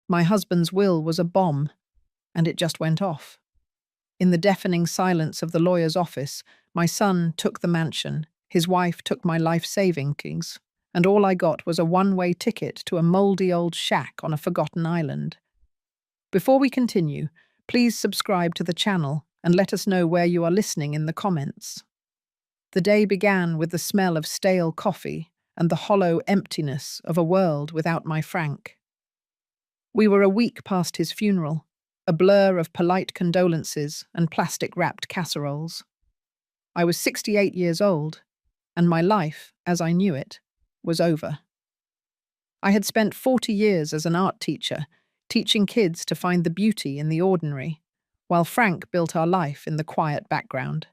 My husband's will was a bomb, and it just went off. In the deafening silence of the lawyer's office, my son took the mansion, his wife took my life savings, and all I got was a one-way ticket to a mouldy old shack on a forgotten island. Before we continue, please subscribe to the channel and let us know where you are listening in the comments. The day began with the smell of stale coffee and the hollow emptiness of a world without my Frank. We were a week past his funeral, a blur of polite condolences and plastic-wrapped casseroles. I was 68 years old, and my life, as I knew it, was over. I had spent 40 years as an art teacher, teaching kids to find the beauty in the ordinary, while Frank built our life in the quiet background.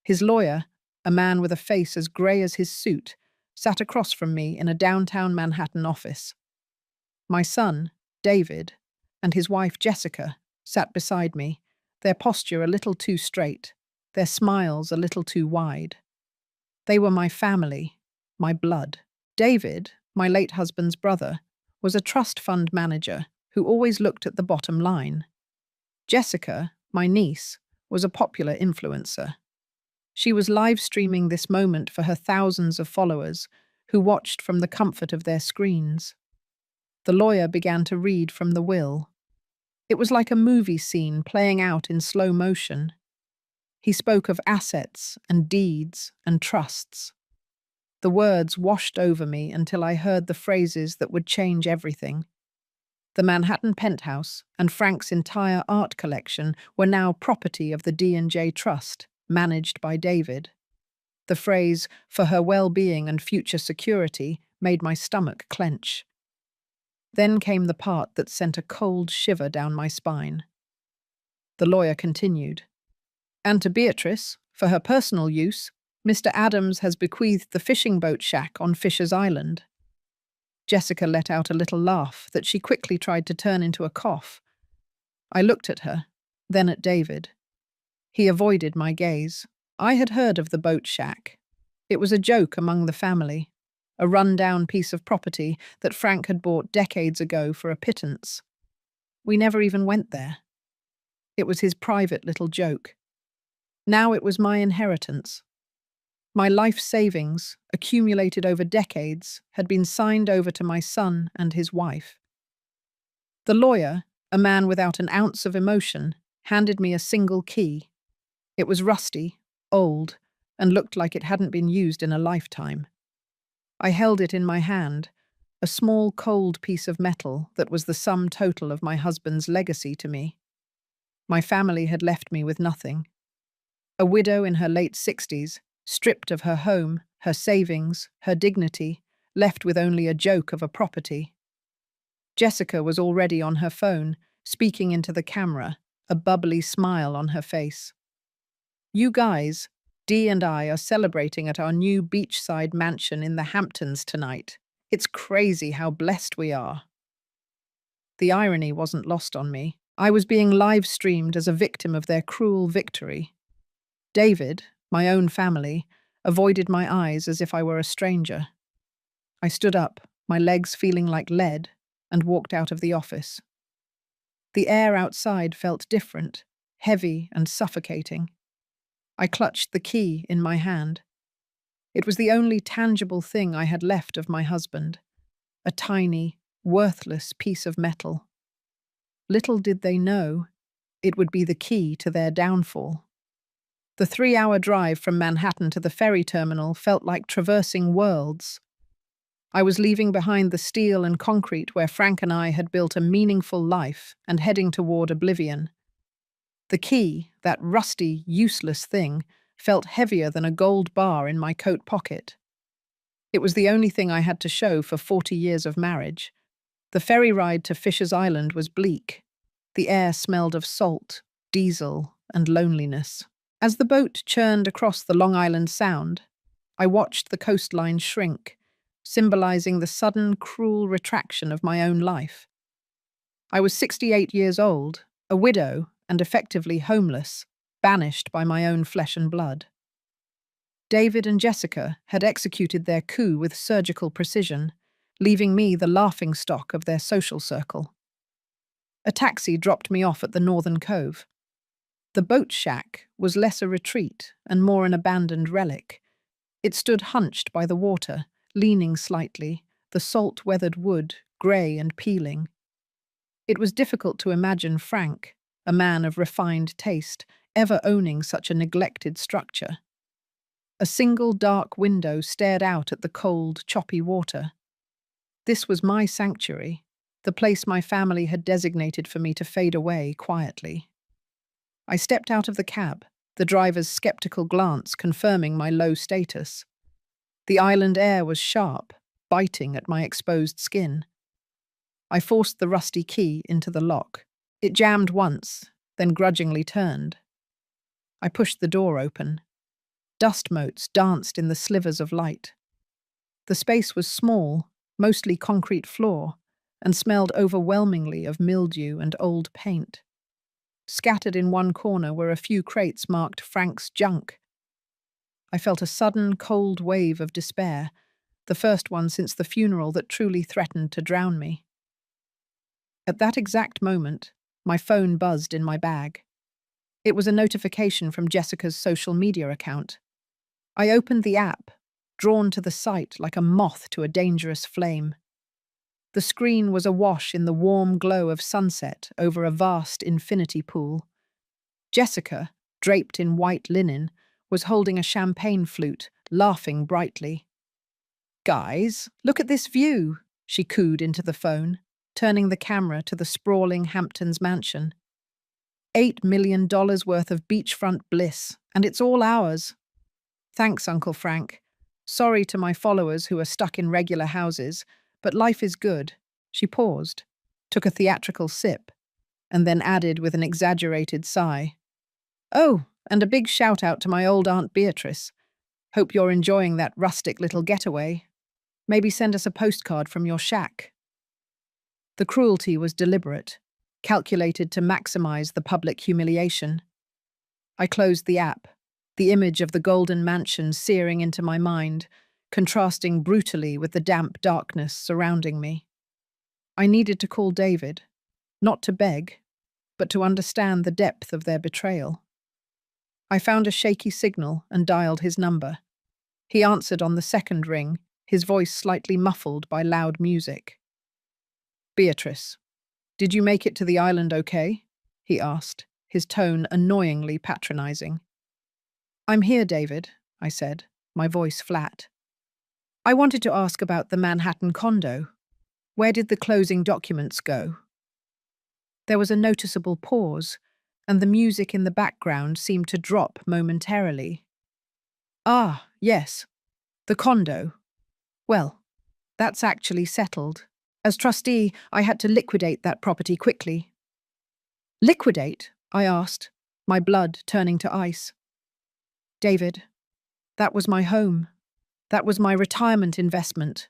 His lawyer, a man with a face as grey as his suit, sat across from me in a downtown Manhattan office. My son, David, and his wife, Jessica, sat beside me, their posture a little too straight, their smiles a little too wide. They were my family, my blood. David, my late husband's brother, was a trust fund manager who always looked at the bottom line. Jessica, my niece, was a popular influencer. She was live streaming this moment for her thousands of followers who watched from the comfort of their screens. The lawyer began to read from the will. It was like a movie scene playing out in slow motion. He spoke of assets and deeds and trusts. The words washed over me until I heard the phrases that would change everything. The Manhattan penthouse and Frank's entire art collection were now property of the D&J Trust, managed by David. The phrase, "for her well-being and future security," made my stomach clench. Then came the part that sent a cold shiver down my spine. The lawyer continued. And to Beatrice, for her personal use, Mr. Adams has bequeathed the fishing boat shack on Fisher's Island. Jessica let out a little laugh that she quickly tried to turn into a cough. I looked at her, then at David. He avoided my gaze. I had heard of the boat shack. It was a joke among the family, a run-down piece of property that Frank had bought decades ago for a pittance. We never even went there. It was his private little joke. Now it was my inheritance. My life savings, accumulated over decades, had been signed over to my son and his wife. The lawyer, a man without an ounce of emotion, handed me a single key. It was rusty, old, and looked like it hadn't been used in a lifetime. I held it in my hand, a small, cold piece of metal that was the sum total of my husband's legacy to me. My family had left me with nothing. A widow in her late 60s, stripped of her home, her savings, her dignity, left with only a joke of a property. Jessica was already on her phone, speaking into the camera, a bubbly smile on her face. You guys, Dee and I are celebrating at our new beachside mansion in the Hamptons tonight. It's crazy how blessed we are. The irony wasn't lost on me. I was being live-streamed as a victim of their cruel victory. David, my own family, avoided my eyes as if I were a stranger. I stood up, my legs feeling like lead, and walked out of the office. The air outside felt different, heavy and suffocating. I clutched the key in my hand. It was the only tangible thing I had left of my husband, a tiny, worthless piece of metal. Little did they know, it would be the key to their downfall. The 3-hour drive from Manhattan to the ferry terminal felt like traversing worlds. I was leaving behind the steel and concrete where Frank and I had built a meaningful life and heading toward oblivion. The key, that rusty, useless thing, felt heavier than a gold bar in my coat pocket. It was the only thing I had to show for 40 years of marriage. The ferry ride to Fisher's Island was bleak. The air smelled of salt, diesel, and loneliness. As the boat churned across the Long Island Sound, I watched the coastline shrink, symbolizing the sudden, cruel retraction of my own life. I was 68 years old, a widow, and effectively homeless, banished by my own flesh and blood. David and Jessica had executed their coup with surgical precision, leaving me the laughingstock of their social circle. A taxi dropped me off at the northern cove. The boat shack was less a retreat and more an abandoned relic. It stood hunched by the water, leaning slightly, the salt-weathered wood grey and peeling. It was difficult to imagine Frank, a man of refined taste, ever owning such a neglected structure. A single dark window stared out at the cold, choppy water. This was my sanctuary, the place my family had designated for me to fade away quietly. I stepped out of the cab, the driver's skeptical glance confirming my low status. The island air was sharp, biting at my exposed skin. I forced the rusty key into the lock. It jammed once, then grudgingly turned. I pushed the door open. Dust motes danced in the slivers of light. The space was small, mostly concrete floor, and smelled overwhelmingly of mildew and old paint. Scattered in one corner were a few crates marked Frank's junk. I felt a sudden, cold wave of despair, the first one since the funeral that truly threatened to drown me. At that exact moment, my phone buzzed in my bag. It was a notification from Jessica's social media account. I opened the app, drawn to the site like a moth to a dangerous flame. The screen was awash in the warm glow of sunset over a vast infinity pool. Jessica, draped in white linen, was holding a champagne flute, laughing brightly. "Guys, look at this view," she cooed into the phone, turning the camera to the sprawling Hamptons mansion. $8 million worth of beachfront bliss, and it's all ours. Thanks, Uncle Frank. Sorry to my followers who are stuck in regular houses, but life is good. She paused, took a theatrical sip, and then added with an exaggerated sigh. Oh, and a big shout out to my old Aunt Beatrice. Hope you're enjoying that rustic little getaway. Maybe send us a postcard from your shack. The cruelty was deliberate, calculated to maximize the public humiliation. I closed the app, the image of the golden mansion searing into my mind, contrasting brutally with the damp darkness surrounding me. I needed to call David, not to beg, but to understand the depth of their betrayal. I found a shaky signal and dialed his number. He answered on the second ring, his voice slightly muffled by loud music. "Beatrice, did you make it to the island okay?" he asked, his tone annoyingly patronizing. "I'm here, David," I said, my voice flat. "I wanted to ask about the Manhattan condo. Where did the closing documents go?" There was a noticeable pause, and the music in the background seemed to drop momentarily. "Ah, yes, the condo. Well, that's actually settled. As trustee, I had to liquidate that property quickly." "Liquidate?" I asked, my blood turning to ice. "David, that was my home. That was my retirement investment."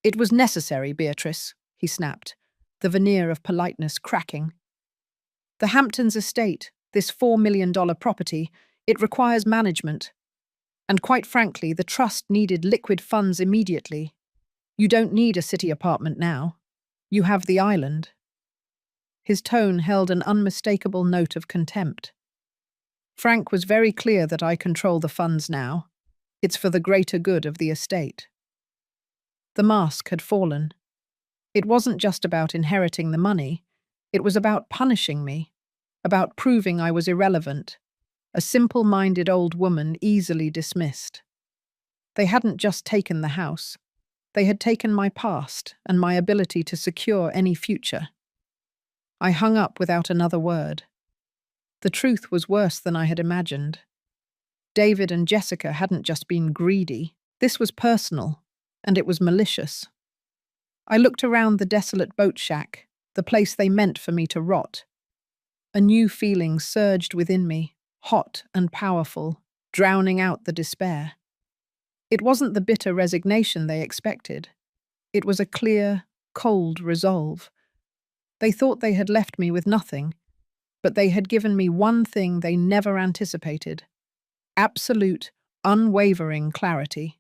"It was necessary, Beatrice," he snapped, the veneer of politeness cracking. "The Hamptons estate, this $4 million property, it requires management. And quite frankly, the trust needed liquid funds immediately. You don't need a city apartment now. You have the island." His tone held an unmistakable note of contempt. "Frank was very clear that I control the funds now. It's for the greater good of the estate." The mask had fallen. It wasn't just about inheriting the money. It was about punishing me, about proving I was irrelevant, a simple-minded old woman easily dismissed. They hadn't just taken the house. They had taken my past and my ability to secure any future. I hung up without another word. The truth was worse than I had imagined. David and Jessica hadn't just been greedy. This was personal, and it was malicious. I looked around the desolate boat shack, the place they meant for me to rot. A new feeling surged within me, hot and powerful, drowning out the despair. It wasn't the bitter resignation they expected. It was a clear, cold resolve. They thought they had left me with nothing, but they had given me one thing they never anticipated: absolute, unwavering clarity.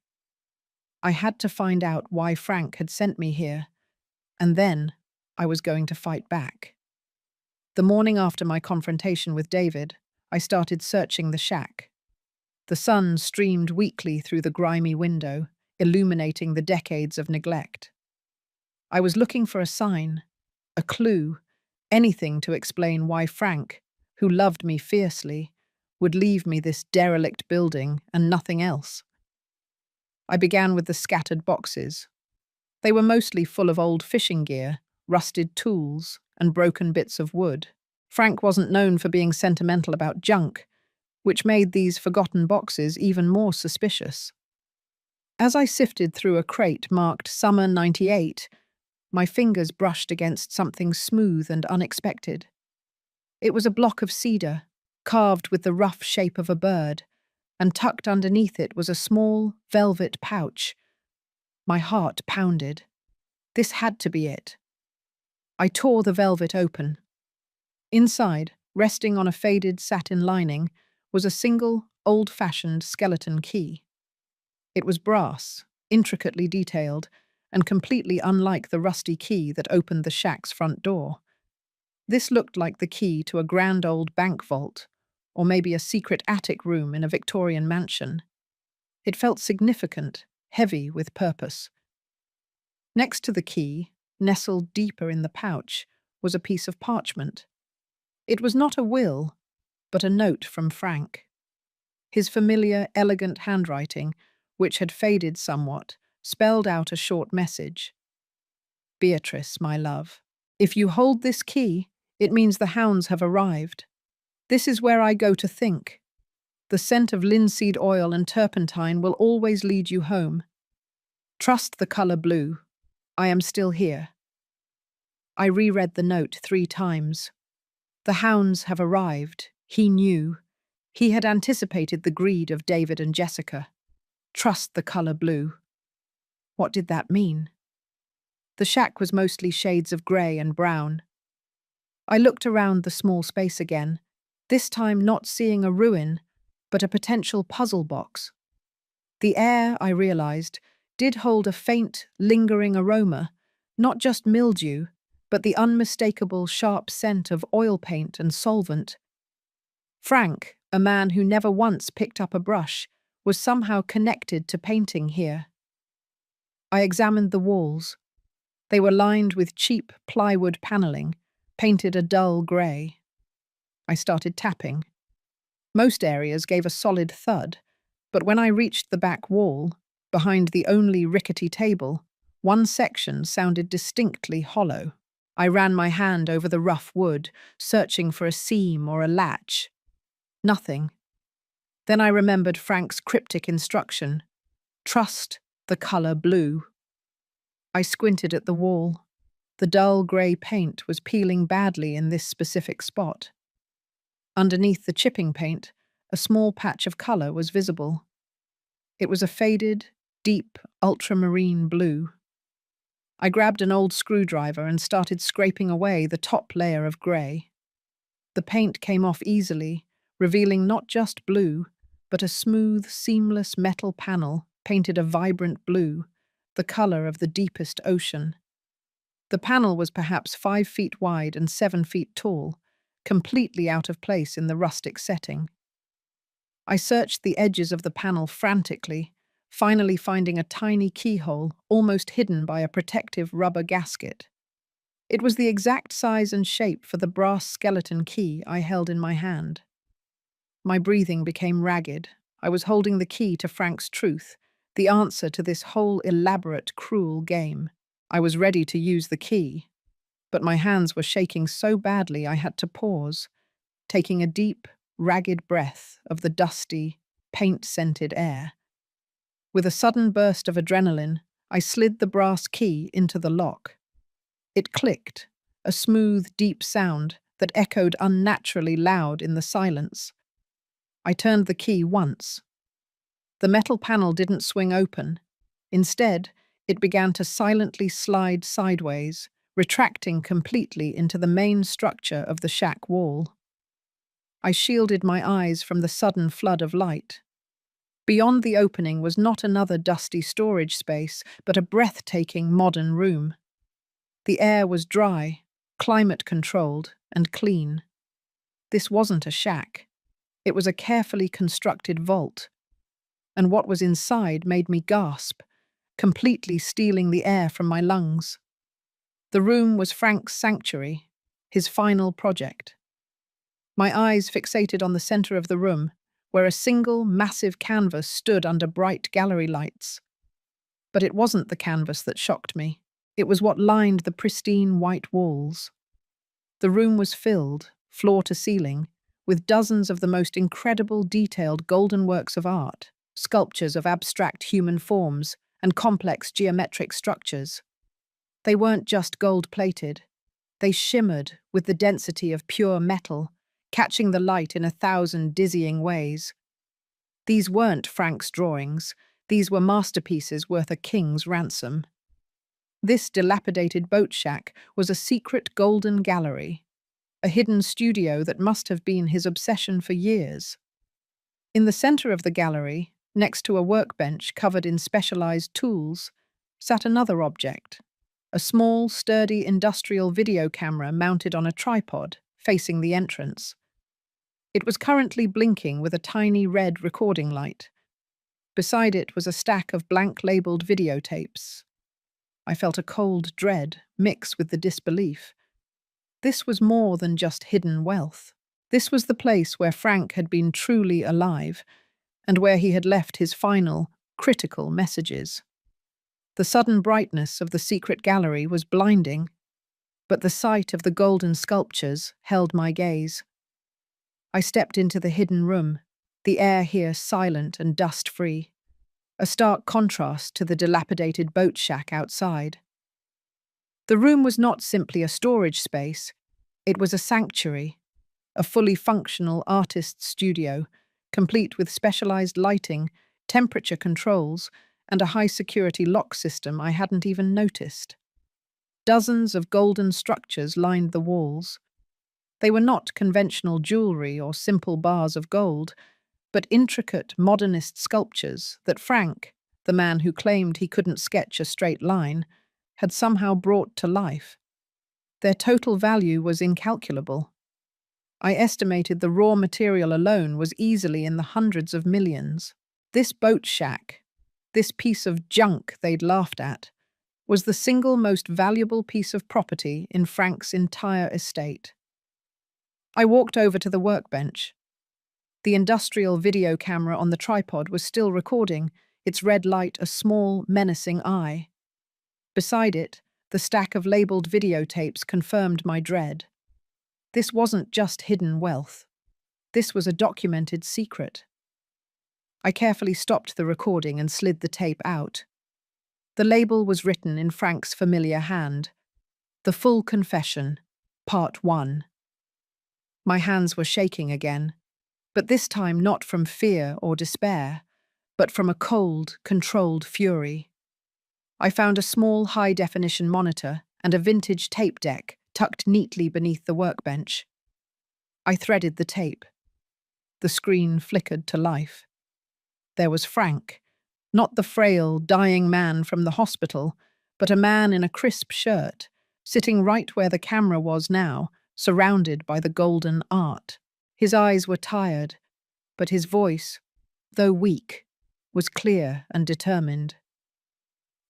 I had to find out why Frank had sent me here, and then I was going to fight back. The morning after my confrontation with David, I started searching the shack. The sun streamed weakly through the grimy window, illuminating the decades of neglect. I was looking for a sign, a clue, anything to explain why Frank, who loved me fiercely, would leave me this derelict building and nothing else. I began with the scattered boxes. They were mostly full of old fishing gear, rusted tools, and broken bits of wood. Frank wasn't known for being sentimental about junk, which made these forgotten boxes even more suspicious. As I sifted through a crate marked Summer '98, my fingers brushed against something smooth and unexpected. It was a block of cedar, carved with the rough shape of a bird, and tucked underneath it was a small, velvet pouch. My heart pounded. This had to be it. I tore the velvet open. Inside, resting on a faded satin lining, was a single, old-fashioned skeleton key. It was brass, intricately detailed, and completely unlike the rusty key that opened the shack's front door. This looked like the key to a grand old bank vault, or maybe a secret attic room in a Victorian mansion. It felt significant, heavy with purpose. Next to the key, nestled deeper in the pouch, was a piece of parchment. It was not a will, but a note from Frank. His familiar, elegant handwriting, which had faded somewhat, spelled out a short message. "Beatrice, my love, if you hold this key, it means the hounds have arrived. This is where I go to think. The scent of linseed oil and turpentine will always lead you home. Trust the color blue. I am still here." I reread the note 3 times. The hounds have arrived, he knew. He had anticipated the greed of David and Jessica. Trust the color blue. What did that mean? The shack was mostly shades of grey and brown. I looked around the small space again, this time not seeing a ruin, but a potential puzzle box. The air, I realized, did hold a faint, lingering aroma, not just mildew, but the unmistakable sharp scent of oil paint and solvent. Frank, a man who never once picked up a brush, was somehow connected to painting here. I examined the walls. They were lined with cheap plywood paneling, painted a dull grey. I started tapping. Most areas gave a solid thud, but when I reached the back wall, behind the only rickety table, one section sounded distinctly hollow. I ran my hand over the rough wood, searching for a seam or a latch. Nothing. Then I remembered Frank's cryptic instruction: trust the color blue. I squinted at the wall. The dull grey paint was peeling badly in this specific spot. Underneath the chipping paint, a small patch of color was visible. It was a faded, deep ultramarine blue. I grabbed an old screwdriver and started scraping away the top layer of grey. The paint came off easily, revealing not just blue, but a smooth, seamless metal panel painted a vibrant blue, the color of the deepest ocean. The panel was perhaps 5 feet wide and 7 feet tall, completely out of place in the rustic setting. I searched the edges of the panel frantically, finally finding a tiny keyhole almost hidden by a protective rubber gasket. It was the exact size and shape for the brass skeleton key I held in my hand. My breathing became ragged. I was holding the key to Frank's truth, the answer to this whole elaborate, cruel game. I was ready to use the key, but my hands were shaking so badly I had to pause, taking a deep, ragged breath of the dusty, paint-scented air. With a sudden burst of adrenaline, I slid the brass key into the lock. It clicked, a smooth, deep sound that echoed unnaturally loud in the silence. I turned the key once. The metal panel didn't swing open. Instead, it began to silently slide sideways, retracting completely into the main structure of the shack wall. I shielded my eyes from the sudden flood of light. Beyond the opening was not another dusty storage space, but a breathtaking modern room. The air was dry, climate-controlled, and clean. This wasn't a shack. It was a carefully constructed vault, and what was inside made me gasp, completely stealing the air from my lungs. The room was Frank's sanctuary, his final project. My eyes fixated on the center of the room, where a single, massive canvas stood under bright gallery lights. But it wasn't the canvas that shocked me. It was what lined the pristine white walls. The room was filled, floor to ceiling, with dozens of the most incredible detailed golden works of art, sculptures of abstract human forms, and complex geometric structures. They weren't just gold-plated. They shimmered with the density of pure metal, catching the light in 1,000 dizzying ways. These weren't Frank's drawings. These were masterpieces worth a king's ransom. This dilapidated boat shack was a secret golden gallery, a hidden studio that must have been his obsession for years. In the center of the gallery, next to a workbench covered in specialized tools, sat another object, a small, sturdy industrial video camera mounted on a tripod, facing the entrance. It was currently blinking with a tiny red recording light. Beside it was a stack of blank-labeled videotapes. I felt a cold dread mix with the disbelief. This was more than just hidden wealth. This was the place where Frank had been truly alive, and where he had left his final, critical messages. The sudden brightness of the secret gallery was blinding, but the sight of the golden sculptures held my gaze. I stepped into the hidden room, the air here silent and dust-free, a stark contrast to the dilapidated boat shack outside. The room was not simply a storage space, it was a sanctuary, a fully functional artist's studio, complete with specialized lighting, temperature controls, and a high-security lock system I hadn't even noticed. Dozens of golden structures lined the walls. They were not conventional jewelry or simple bars of gold, but intricate modernist sculptures that Frank, the man who claimed he couldn't sketch a straight line, had somehow brought to life. Their total value was incalculable. I estimated the raw material alone was easily in the hundreds of millions. This boat shack, this piece of junk they'd laughed at, was the single most valuable piece of property in Frank's entire estate. I walked over to the workbench. The industrial video camera on the tripod was still recording, its red light a small, menacing eye. Beside it, the stack of labeled videotapes confirmed my dread. This wasn't just hidden wealth. This was a documented secret. I carefully stopped the recording and slid the tape out. The label was written in Frank's familiar hand. The Full Confession, Part 1. My hands were shaking again, but this time not from fear or despair, but from a cold, controlled fury. I found a small high-definition monitor and a vintage tape deck tucked neatly beneath the workbench. I threaded the tape. The screen flickered to life. There was Frank, not the frail, dying man from the hospital, but a man in a crisp shirt, sitting right where the camera was now, surrounded by the golden art. His eyes were tired, but his voice, though weak, was clear and determined.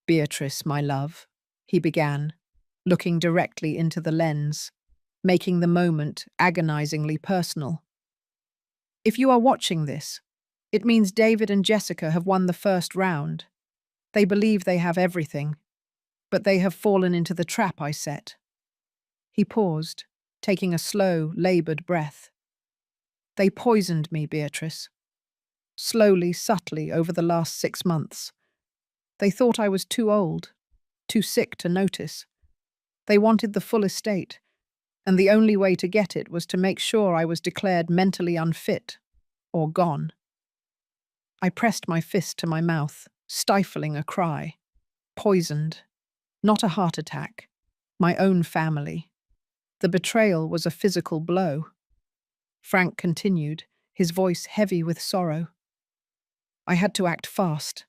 "Beatrice, my love," he began, looking directly into the lens, making the moment agonizingly personal. "If you are watching this, it means David and Jessica have won the first round. They believe they have everything, but they have fallen into the trap I set." He paused, taking a slow, labored breath. "They poisoned me, Beatrice. Slowly, subtly, over the last 6 months. They thought I was too old, too sick to notice. They wanted the full estate, and the only way to get it was to make sure I was declared mentally unfit, or gone." I pressed my fist to my mouth, stifling a cry. Poisoned. Not a heart attack. My own family. The betrayal was a physical blow. Frank continued, his voice heavy with sorrow. "I had to act fast.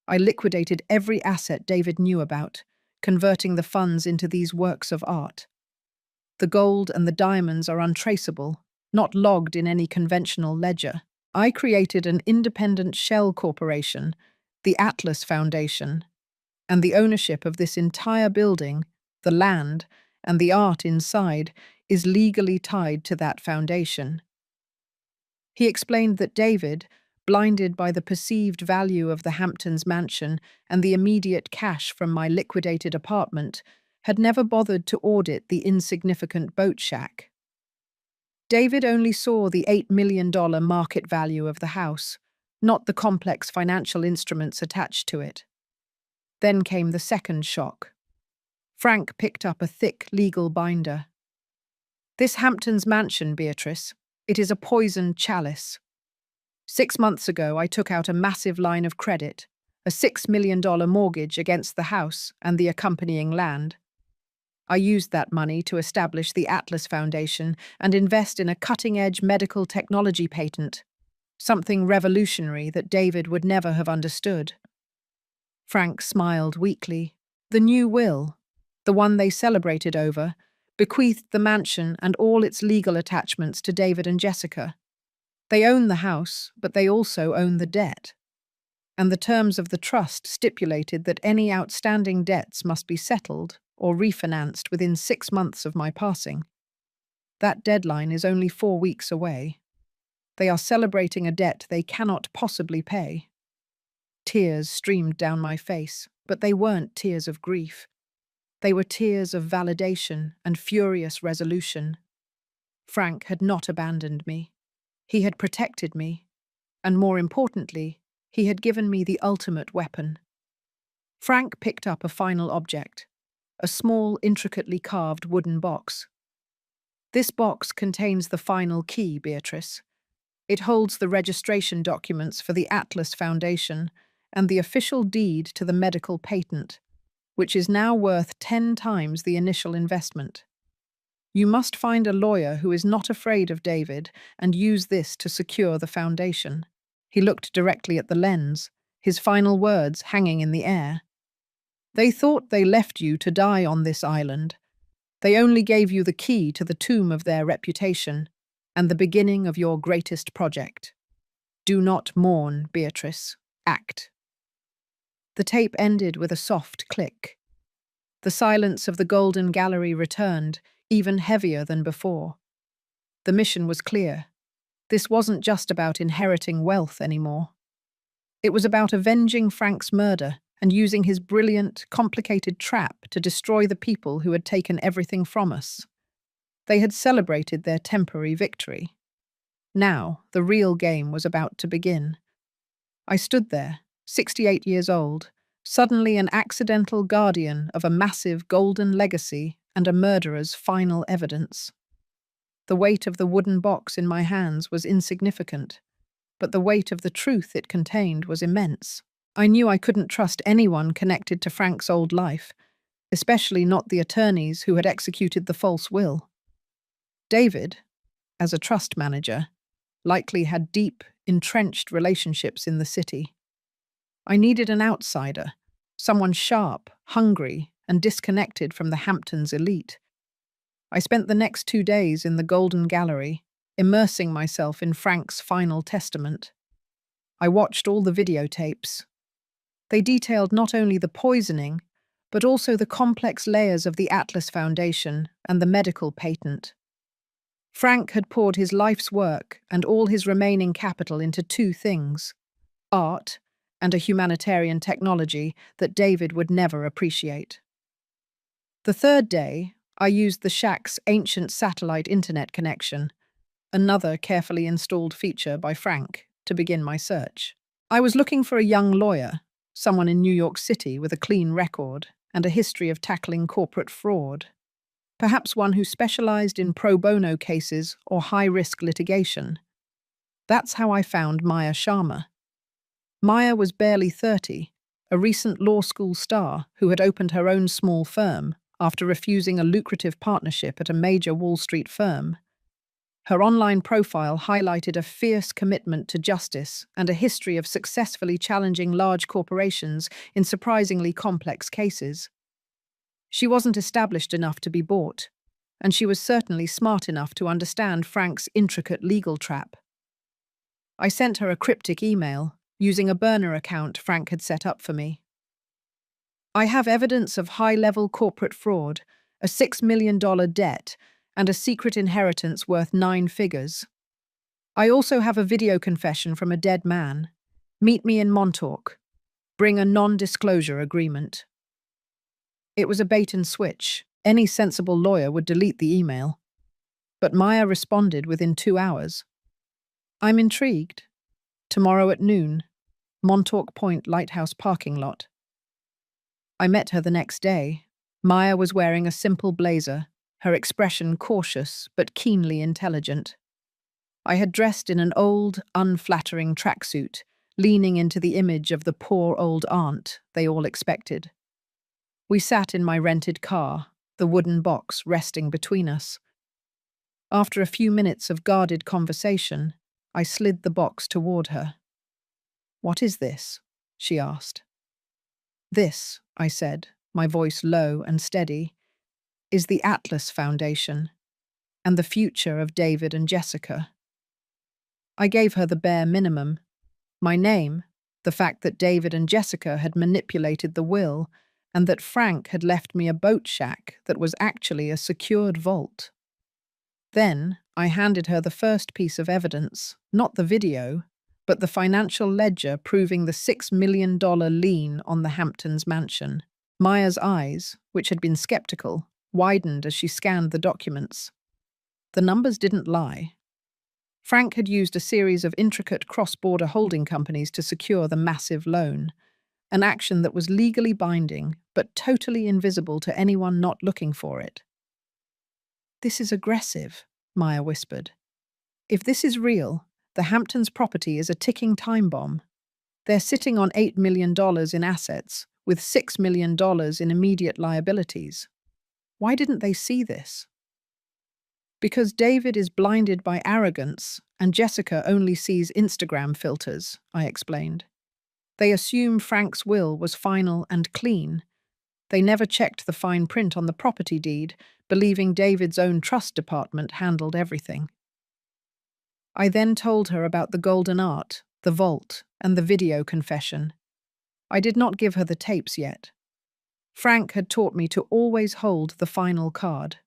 I liquidated every asset David knew about, converting the funds into these works of art. The gold and the diamonds are untraceable, not logged in any conventional ledger. I created an independent shell corporation, the Atlas Foundation, and the ownership of this entire building, the land, and the art inside is legally tied to that foundation. He explained that David, blinded by the perceived value of the Hamptons mansion and the immediate cash from my liquidated apartment, had never bothered to audit the insignificant boat shack. David only saw the $8 million market value of the house, not the complex financial instruments attached to it. Then came the second shock. Frank picked up a thick legal binder. "This Hamptons mansion, Beatrice, it is a poisoned chalice. 6 months ago, I took out a massive line of credit, a $6 million mortgage against the house and the accompanying land. I used that money to establish the Atlas Foundation and invest in a cutting-edge medical technology patent, something revolutionary that David would never have understood." Frank smiled weakly. The new will, the one they celebrated over, bequeathed the mansion and all its legal attachments to David and Jessica. They own the house, but they also own the debt. And the terms of the trust stipulated that any outstanding debts must be settled or refinanced within 6 months of my passing. That deadline is only 4 weeks away. They are celebrating a debt they cannot possibly pay. Tears streamed down my face, but they weren't tears of grief. They were tears of validation and furious resolution. Frank had not abandoned me. He had protected me, and more importantly, he had given me the ultimate weapon. Frank picked up a final object, a small, intricately carved wooden box. "This box contains the final key, Beatrice. It holds the registration documents for the Atlas Foundation and the official deed to the medical patent, which is now worth 10 times the initial investment. You must find a lawyer who is not afraid of David and use this to secure the foundation." He looked directly at the lens, his final words hanging in the air. "They thought they left you to die on this island. They only gave you the key to the tomb of their reputation and the beginning of your greatest project. Do not mourn, Beatrice. Act." The tape ended with a soft click. The silence of the Golden Gallery returned, even heavier than before. The mission was clear. This wasn't just about inheriting wealth anymore. It was about avenging Frank's murder and using his brilliant, complicated trap to destroy the people who had taken everything from us. They had celebrated their temporary victory. Now, the real game was about to begin. I stood there, 68 years old, suddenly an accidental guardian of a massive golden legacy and a murderer's final evidence. The weight of the wooden box in my hands was insignificant, but the weight of the truth it contained was immense. I knew I couldn't trust anyone connected to Frank's old life, especially not the attorneys who had executed the false will. David, as a trust manager, likely had deep, entrenched relationships in the city. I needed an outsider, someone sharp, hungry, and disconnected from the Hamptons elite. I spent the next 2 days in the Golden Gallery, immersing myself in Frank's final testament. I watched all the videotapes. They detailed not only the poisoning, but also the complex layers of the Atlas Foundation and the medical patent. Frank had poured his life's work and all his remaining capital into 2 things: art and a humanitarian technology that David would never appreciate. The 3rd day, I used the shack's ancient satellite internet connection, another carefully installed feature by Frank, to begin my search. I was looking for a young lawyer, someone in New York City with a clean record and a history of tackling corporate fraud. Perhaps one who specialized in pro bono cases or high-risk litigation. That's how I found Maya Sharma. Maya was barely 30, a recent law school star who had opened her own small firm after refusing a lucrative partnership at a major Wall Street firm. Her online profile highlighted a fierce commitment to justice and a history of successfully challenging large corporations in surprisingly complex cases. She wasn't established enough to be bought, and she was certainly smart enough to understand Frank's intricate legal trap. I sent her a cryptic email, using a burner account Frank had set up for me. I have evidence of high-level corporate fraud, a $6 million debt, and a secret inheritance worth 9 figures. I also have a video confession from a dead man. Meet me in Montauk. Bring a non-disclosure agreement. It was a bait and switch. Any sensible lawyer would delete the email. But Maya responded within 2 hours. I'm intrigued. Tomorrow at noon, Montauk Point Lighthouse parking lot. I met her the next day. Maya was wearing a simple blazer, her expression cautious but keenly intelligent. I had dressed in an old, unflattering tracksuit, leaning into the image of the poor old aunt they all expected. We sat in my rented car, the wooden box resting between us. After a few minutes of guarded conversation, I slid the box toward her. "What is this?" she asked. "This," I said, my voice low and steady, "is the Atlas Foundation and the future of David and Jessica." I gave her the bare minimum. My name, the fact that David and Jessica had manipulated the will, and that Frank had left me a boat shack that was actually a secured vault. Then I handed her the first piece of evidence, not the video, but the financial ledger proving the $6 million lien on the Hamptons mansion. Maya's eyes, which had been skeptical, widened as she scanned the documents. The numbers didn't lie. Frank had used a series of intricate cross-border holding companies to secure the massive loan, an action that was legally binding but totally invisible to anyone not looking for it. "This is aggressive," Maya whispered. "If this is real, the Hamptons property is a ticking time bomb. They're sitting on $8 million in assets, with $6 million in immediate liabilities. Why didn't they see this?" "Because David is blinded by arrogance and Jessica only sees Instagram filters," I explained. "They assume Frank's will was final and clean. They never checked the fine print on the property deed, believing David's own trust department handled everything." I then told her about the golden art, the vault, and the video confession. I did not give her the tapes yet. Frank had taught me to always hold the final card.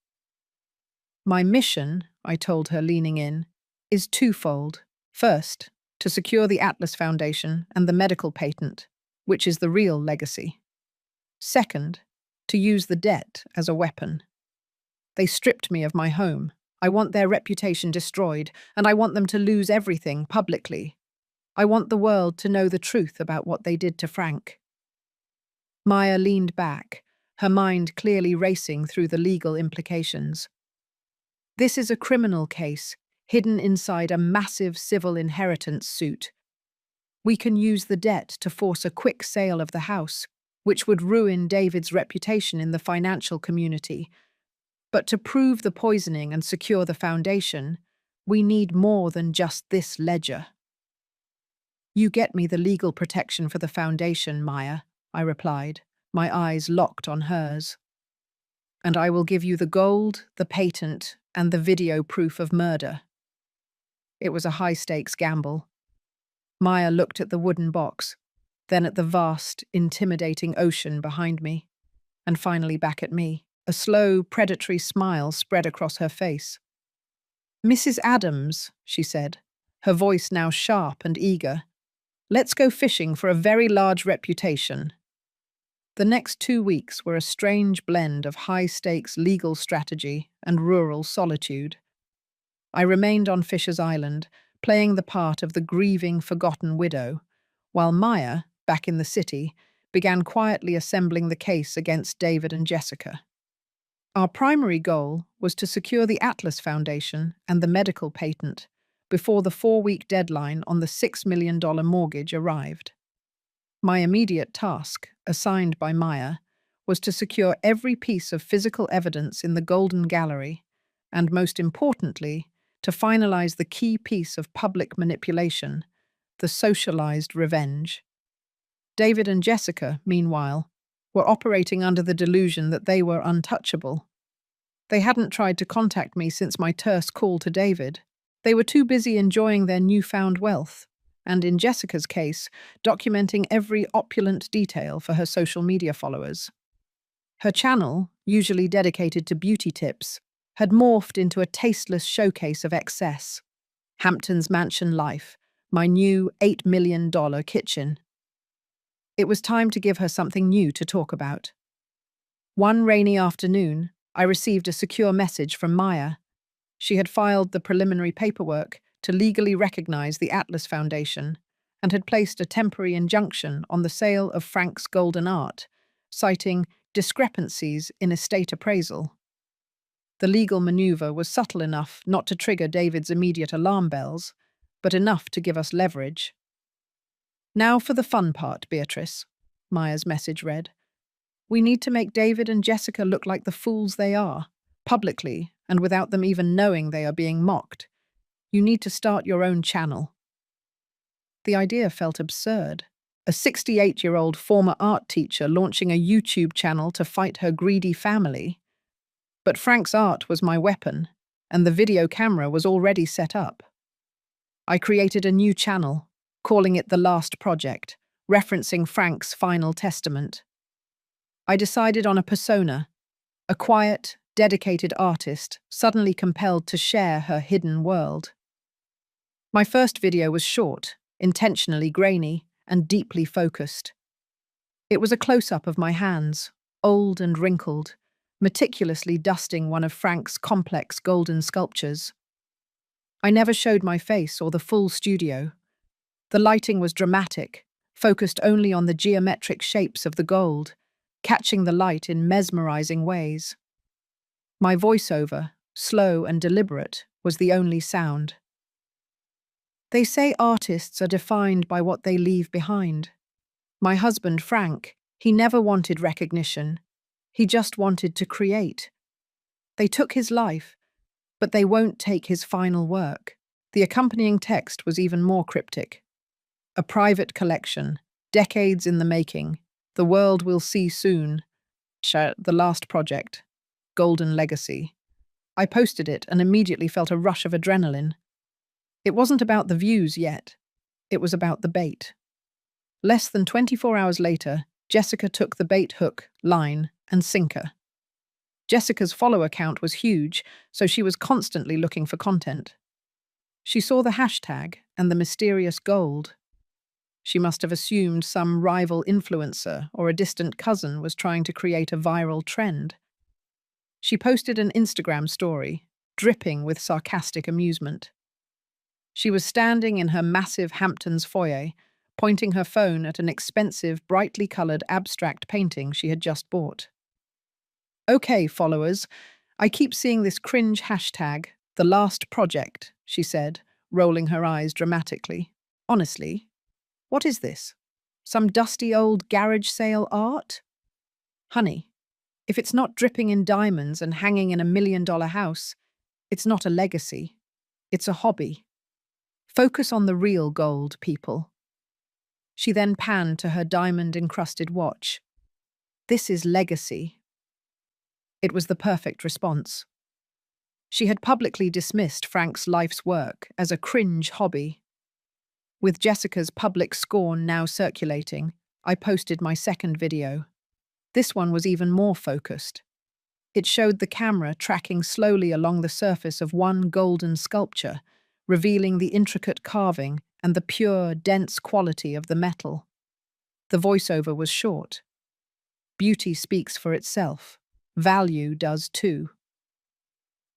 "My mission," I told her, leaning in, "is twofold. First, to secure the Atlas Foundation and the medical patent, which is the real legacy. Second, to use the debt as a weapon. They stripped me of my home. I want their reputation destroyed, and I want them to lose everything publicly. I want the world to know the truth about what they did to Frank." Maya leaned back, her mind clearly racing through the legal implications. "This is a criminal case, hidden inside a massive civil inheritance suit. We can use the debt to force a quick sale of the house, which would ruin David's reputation in the financial community. But to prove the poisoning and secure the foundation, we need more than just this ledger." "You get me the legal protection for the foundation, Maya," I replied, my eyes locked on hers. "And I will give you the gold, the patent, and the video proof of murder." It was a high-stakes gamble. Maya looked at the wooden box, then at the vast, intimidating ocean behind me, and finally back at me. A slow, predatory smile spread across her face. "Mrs. Adams," she said, her voice now sharp and eager, "let's go fishing for a very large reputation." The next 2 weeks were a strange blend of high-stakes legal strategy and rural solitude. I remained on Fisher's Island, playing the part of the grieving, forgotten widow, while Maya, back in the city, began quietly assembling the case against David and Jessica. Our primary goal was to secure the Atlas Foundation and the medical patent before the 4-week deadline on the $6 million mortgage arrived. My immediate task, assigned by Maya, was to secure every piece of physical evidence in the Golden Gallery and, most importantly, to finalize the key piece of public manipulation, the socialized revenge. David and Jessica, meanwhile, were operating under the delusion that they were untouchable. They hadn't tried to contact me since my terse call to David. They were too busy enjoying their newfound wealth, and in Jessica's case, documenting every opulent detail for her social media followers. Her channel, usually dedicated to beauty tips, had morphed into a tasteless showcase of excess. Hampton's Mansion Life, my new $8 million kitchen. It was time to give her something new to talk about. One rainy afternoon, I received a secure message from Maya. She had filed the preliminary paperwork to legally recognize the Atlas Foundation and had placed a temporary injunction on the sale of Frank's golden art, citing discrepancies in estate appraisal. The legal maneuver was subtle enough not to trigger David's immediate alarm bells, but enough to give us leverage. "Now for the fun part, Beatrice," Maya's message read. "We need to make David and Jessica look like the fools they are, publicly and without them even knowing they are being mocked. You need to start your own channel." The idea felt absurd. A 68-year-old former art teacher launching a YouTube channel to fight her greedy family. But Frank's art was my weapon, and the video camera was already set up. I created a new channel, calling it The Last Project, referencing Frank's final testament. I decided on a persona, a quiet, dedicated artist suddenly compelled to share her hidden world. My first video was short, intentionally grainy, and deeply focused. It was a close-up of my hands, old and wrinkled, meticulously dusting one of Frank's complex golden sculptures. I never showed my face or the full studio. The lighting was dramatic, focused only on the geometric shapes of the gold, catching the light in mesmerizing ways. My voiceover, slow and deliberate, was the only sound. They say artists are defined by what they leave behind. My husband, Frank, he never wanted recognition. He just wanted to create. They took his life, but they won't take his final work. The accompanying text was even more cryptic. "A private collection, decades in the making. The world will see soon. The Last Project. Golden Legacy." I posted it and immediately felt a rush of adrenaline. It wasn't about the views yet. It was about the bait. Less than 24 hours later, Jessica took the bait hook, line, and sinker. Jessica's follower count was huge, so she was constantly looking for content. She saw the hashtag and the mysterious gold. She must have assumed some rival influencer or a distant cousin was trying to create a viral trend. She posted an Instagram story, dripping with sarcastic amusement. She was standing in her massive Hamptons foyer, pointing her phone at an expensive, brightly colored abstract painting she had just bought. "Okay, followers, I keep seeing this cringe hashtag, The Last Project," she said, rolling her eyes dramatically. "Honestly, what is this? Some dusty old garage sale art? Honey, if it's not dripping in diamonds and hanging in a $1 million house, it's not a legacy. It's a hobby. Focus on the real gold, people." She then panned to her diamond-encrusted watch. "This is legacy." It was the perfect response. She had publicly dismissed Frank's life's work as a cringe hobby. With Jessica's public scorn now circulating, I posted my second video. This one was even more focused. It showed the camera tracking slowly along the surface of one golden sculpture, revealing the intricate carving and the pure, dense quality of the metal. The voiceover was short. "Beauty speaks for itself. Value does too."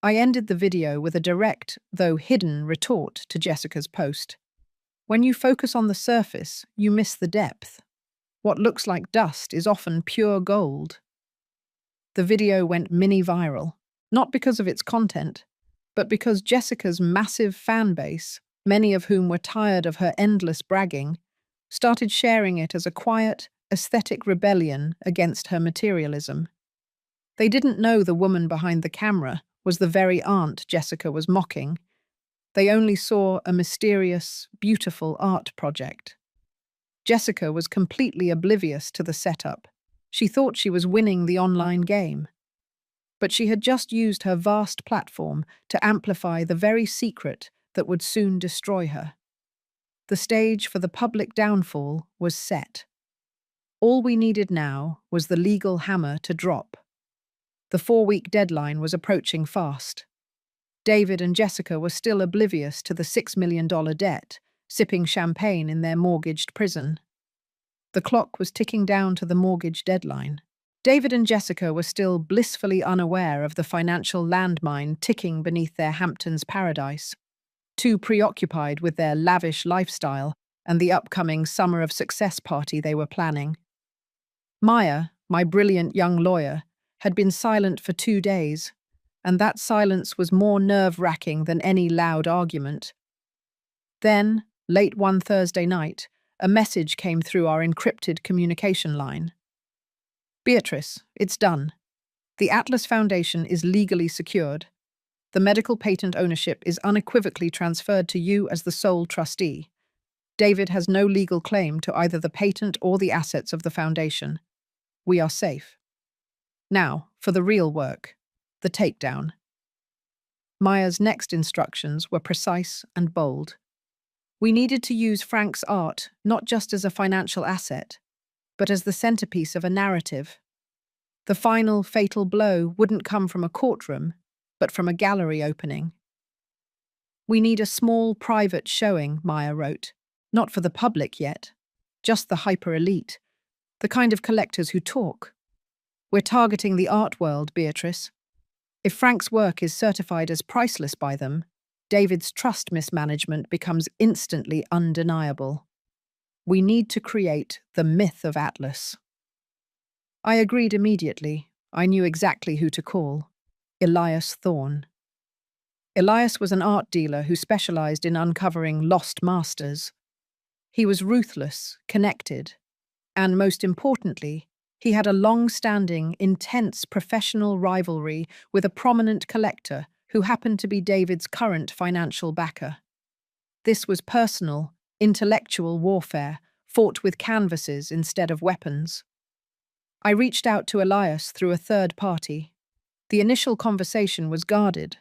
I ended the video with a direct, though hidden, retort to Jessica's post. When you focus on the surface, you miss the depth. What looks like dust is often pure gold. The video went mini-viral, not because of its content, but because Jessica's massive fan base, many of whom were tired of her endless bragging, started sharing it as a quiet, aesthetic rebellion against her materialism. They didn't know the woman behind the camera was the very aunt Jessica was mocking. They only saw a mysterious, beautiful art project. Jessica was completely oblivious to the setup. She thought she was winning the online game, but she had just used her vast platform to amplify the very secret that would soon destroy her. The stage for the public downfall was set. All we needed now was the legal hammer to drop. The 4-week deadline was approaching fast. David and Jessica were still oblivious to the $6 million debt, sipping champagne in their mortgaged prison. The clock was ticking down to the mortgage deadline. David and Jessica were still blissfully unaware of the financial landmine ticking beneath their Hamptons paradise, too preoccupied with their lavish lifestyle and the upcoming summer of success party they were planning. Maya, my brilliant young lawyer, had been silent for 2 days, and that silence was more nerve-wracking than any loud argument. Then, late one Thursday night, a message came through our encrypted communication line. "Beatrice, it's done. The Atlas Foundation is legally secured. The medical patent ownership is unequivocally transferred to you as the sole trustee. David has no legal claim to either the patent or the assets of the foundation. We are safe. Now, for the real work, the takedown." Maya's next instructions were precise and bold. We needed to use Frank's art not just as a financial asset, but as the centerpiece of a narrative. The final fatal blow wouldn't come from a courtroom, but from a gallery opening. "We need a small private showing," Maya wrote. "Not for the public yet, just the hyper-elite, the kind of collectors who talk. We're targeting the art world, Beatrice. If Frank's work is certified as priceless by them, David's trust mismanagement becomes instantly undeniable. We need to create the myth of Atlas." I agreed immediately. I knew exactly who to call: Elias Thorne. Elias was an art dealer who specialized in uncovering lost masters. He was ruthless, connected, and most importantly, he had a long-standing, intense professional rivalry with a prominent collector who happened to be David's current financial backer. This was personal, intellectual warfare, fought with canvases instead of weapons. I reached out to Elias through a third party. The initial conversation was guarded.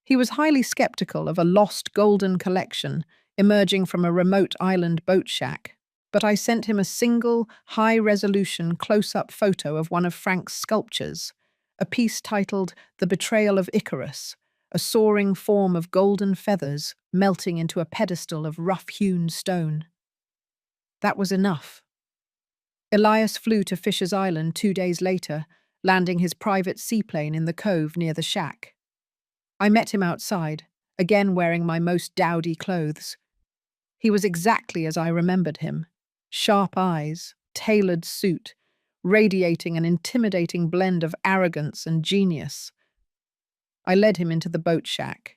He was highly skeptical of a lost golden collection emerging from a remote island boat shack, but I sent him a single, high-resolution close-up photo of one of Frank's sculptures, a piece titled "The Betrayal of Icarus," a soaring form of golden feathers melting into a pedestal of rough-hewn stone. That was enough. Elias flew to Fisher's Island 2 days later, landing his private seaplane in the cove near the shack. I met him outside, again wearing my most dowdy clothes. He was exactly as I remembered him: sharp eyes, tailored suit, radiating an intimidating blend of arrogance and genius. I led him into the boat shack.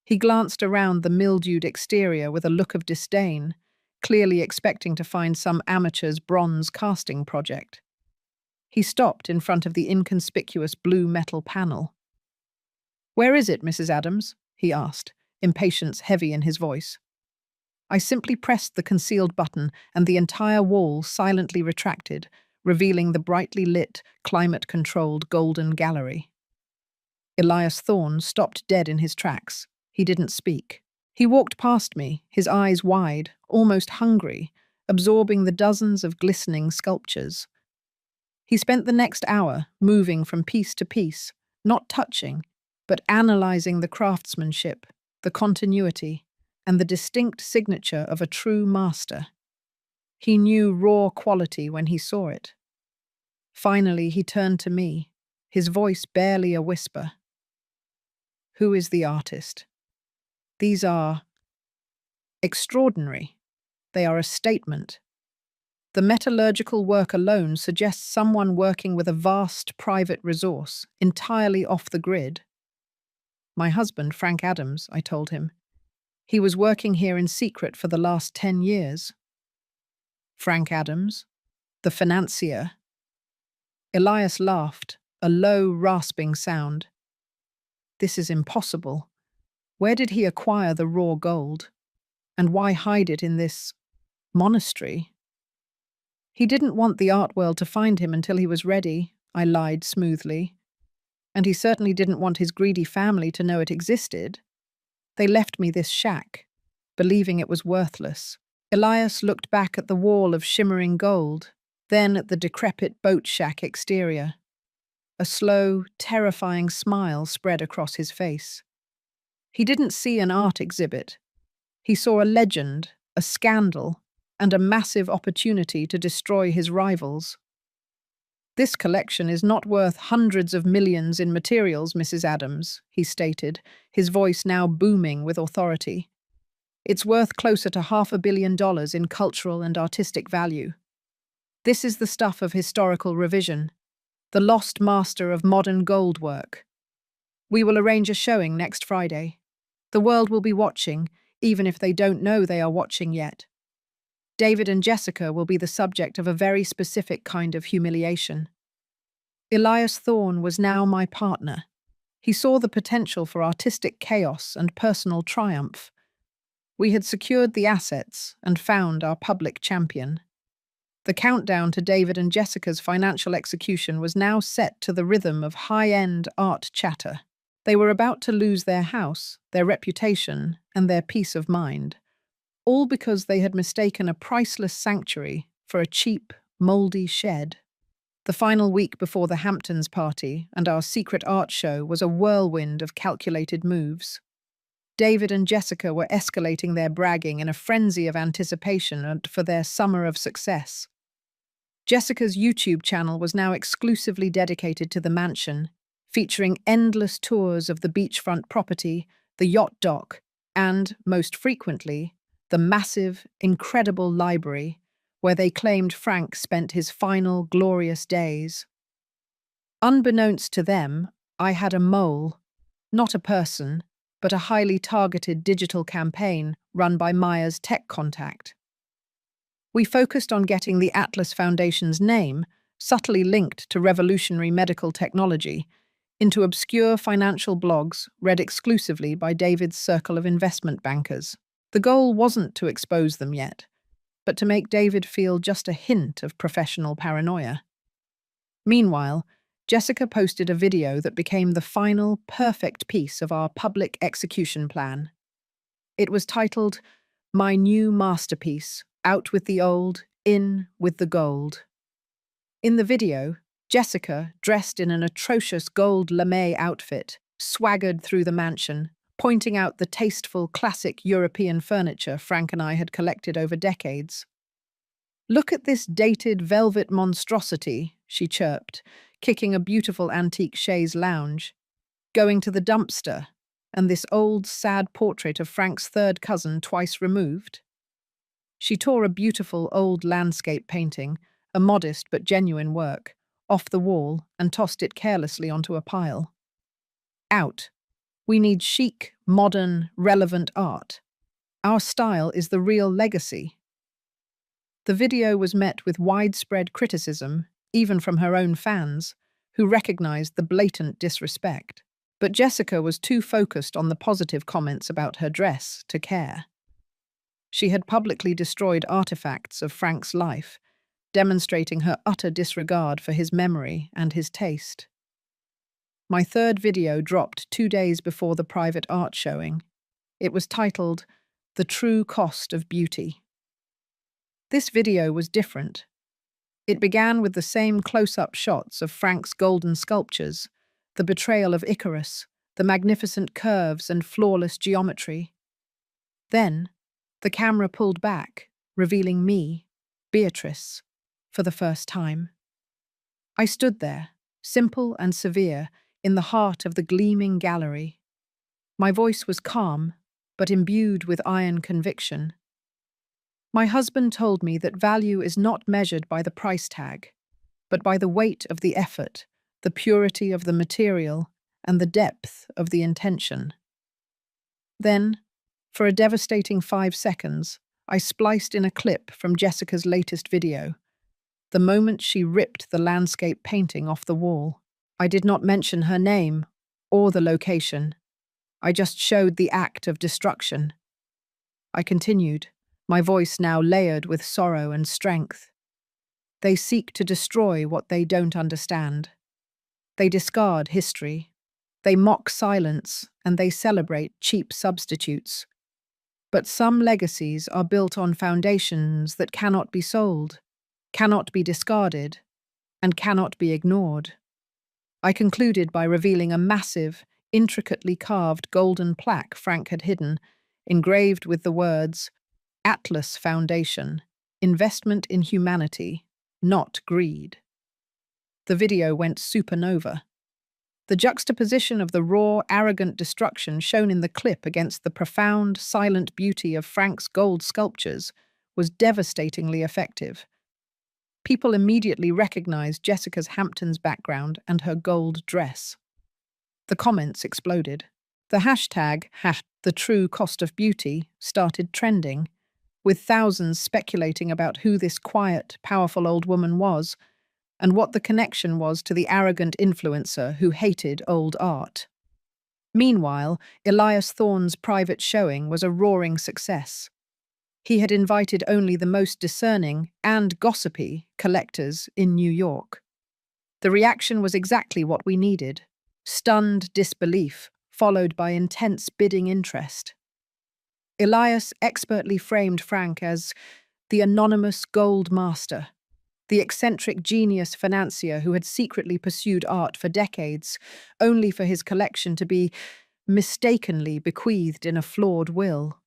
He glanced around the mildewed exterior with a look of disdain, clearly expecting to find some amateur's bronze casting project. He stopped in front of the inconspicuous blue metal panel. "Where is it, Mrs. Adams?" he asked, impatience heavy in his voice. I simply pressed the concealed button, and the entire wall silently retracted, revealing the brightly lit, climate-controlled golden gallery. Elias Thorne stopped dead in his tracks. He didn't speak. He walked past me, his eyes wide, almost hungry, absorbing the dozens of glistening sculptures. He spent the next hour moving from piece to piece, not touching, but analyzing the craftsmanship, the continuity, and the distinct signature of a true master. He knew raw quality when he saw it. Finally, he turned to me, his voice barely a whisper. "Who is the artist? These are extraordinary. They are a statement. The metallurgical work alone suggests someone working with a vast private resource, entirely off the grid." "My husband, Frank Adams," I told him. "He was working here in secret for the last 10 years. "Frank Adams? The financier?" Elias laughed, a low, rasping sound. "This is impossible. Where did he acquire the raw gold? And why hide it in this monastery?" He didn't want the art world to find him until he was ready, I lied smoothly. And he certainly didn't want his greedy family to know it existed. They left me this shack, believing it was worthless. Elias looked back at the wall of shimmering gold, then at the decrepit boat shack exterior. A slow, terrifying smile spread across his face. He didn't see an art exhibit. He saw a legend, a scandal, and a massive opportunity to destroy his rivals. "This collection is not worth hundreds of millions in materials, Mrs. Adams," he stated, his voice now booming with authority. "It's worth closer to $500 million in cultural and artistic value. This is the stuff of historical revision, the lost master of modern gold work. We will arrange a showing next Friday. The world will be watching, even if they don't know they are watching yet. David and Jessica will be the subject of a very specific kind of humiliation." Elias Thorne was now my partner. He saw the potential for artistic chaos and personal triumph. We had secured the assets and found our public champion. The countdown to David and Jessica's financial execution was now set to the rhythm of high-end art chatter. They were about to lose their house, their reputation, and their peace of mind, all because they had mistaken a priceless sanctuary for a cheap, mouldy shed. The final week before the Hamptons party and our secret art show was a whirlwind of calculated moves. David and Jessica were escalating their bragging in a frenzy of anticipation for their summer of success. Jessica's YouTube channel was now exclusively dedicated to the mansion, featuring endless tours of the beachfront property, the yacht dock, and, most frequently, the massive, incredible library where they claimed Frank spent his final glorious days. Unbeknownst to them, I had a mole, not a person, but a highly targeted digital campaign run by Maya's tech contact. We focused on getting the Atlas Foundation's name, subtly linked to revolutionary medical technology, into obscure financial blogs read exclusively by David's circle of investment bankers. The goal wasn't to expose them yet, but to make David feel just a hint of professional paranoia. Meanwhile, Jessica posted a video that became the final, perfect piece of our public execution plan. It was titled, "My New Masterpiece, Out with the Old, In with the Gold." In the video, Jessica, dressed in an atrocious gold lame outfit, swaggered through the mansion, pointing out the tasteful, classic European furniture Frank and I had collected over decades. "Look at this dated velvet monstrosity," she chirped, kicking a beautiful antique chaise lounge. "Going to the dumpster, and this old, sad portrait of Frank's third cousin twice removed." She tore a beautiful old landscape painting, a modest but genuine work, off the wall and tossed it carelessly onto a pile. "Out. We need chic, modern, relevant art. Our style is the real legacy." The video was met with widespread criticism, even from her own fans, who recognized the blatant disrespect. But Jessica was too focused on the positive comments about her dress to care. She had publicly destroyed artifacts of Frank's life, demonstrating her utter disregard for his memory and his taste. My third video dropped 2 days before the private art showing. It was titled, "The True Cost of Beauty." This video was different. It began with the same close-up shots of Frank's golden sculptures, the betrayal of Icarus, the magnificent curves and flawless geometry. Then, the camera pulled back, revealing me, Beatrice, for the first time. I stood there, simple and severe, in the heart of the gleaming gallery. My voice was calm, but imbued with iron conviction. My husband told me that value is not measured by the price tag, but by the weight of the effort, the purity of the material, and the depth of the intention. Then, for a devastating 5 seconds, I spliced in a clip from Jessica's latest video, the moment she ripped the landscape painting off the wall. I did not mention her name or the location. I just showed the act of destruction. I continued, my voice now layered with sorrow and strength. They seek to destroy what they don't understand. They discard history. They mock silence, and they celebrate cheap substitutes. But some legacies are built on foundations that cannot be sold, cannot be discarded, and cannot be ignored. I concluded by revealing a massive, intricately carved golden plaque Frank had hidden, engraved with the words, Atlas Foundation, Investment in Humanity, Not Greed. The video went supernova. The juxtaposition of the raw, arrogant destruction shown in the clip against the profound, silent beauty of Frank's gold sculptures was devastatingly effective. People immediately recognized Jessica's Hamptons background and her gold dress. The comments exploded. The hashtag, the true cost of beauty, started trending, with thousands speculating about who this quiet, powerful old woman was and what the connection was to the arrogant influencer who hated old art. Meanwhile, Elias Thorne's private showing was a roaring success. He had invited only the most discerning and gossipy collectors in New York. The reaction was exactly what we needed: stunned disbelief, followed by intense bidding interest. Elias expertly framed Frank as the anonymous gold master, the eccentric genius financier who had secretly pursued art for decades, only for his collection to be mistakenly bequeathed in a flawed will.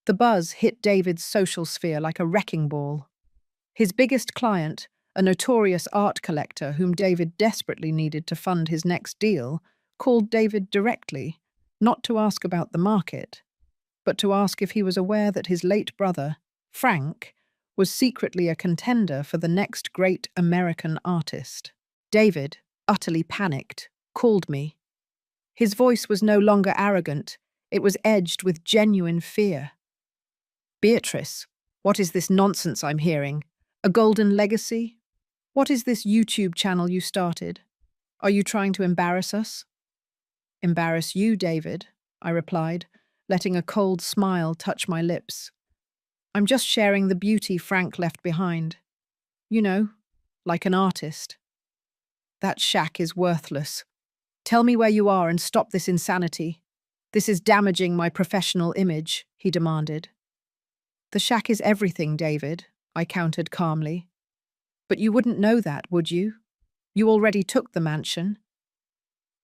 The buzz hit David's social sphere like a wrecking ball. His biggest client, a notorious art collector whom David desperately needed to fund his next deal, called David directly, not to ask about the market, but to ask if he was aware that his late brother, Frank, was secretly a contender for the next great American artist. David, utterly panicked, called me. His voice was no longer arrogant, it was edged with genuine fear. Beatrice, what is this nonsense I'm hearing? A golden legacy? What is this YouTube channel you started? Are you trying to embarrass us? Embarrass you, David, I replied, letting a cold smile touch my lips. I'm just sharing the beauty Frank left behind. You know, like an artist. That shack is worthless. Tell me where you are and stop this insanity. This is damaging my professional image, he demanded. The shack is everything, David, I countered calmly. But you wouldn't know that, would you? You already took the mansion.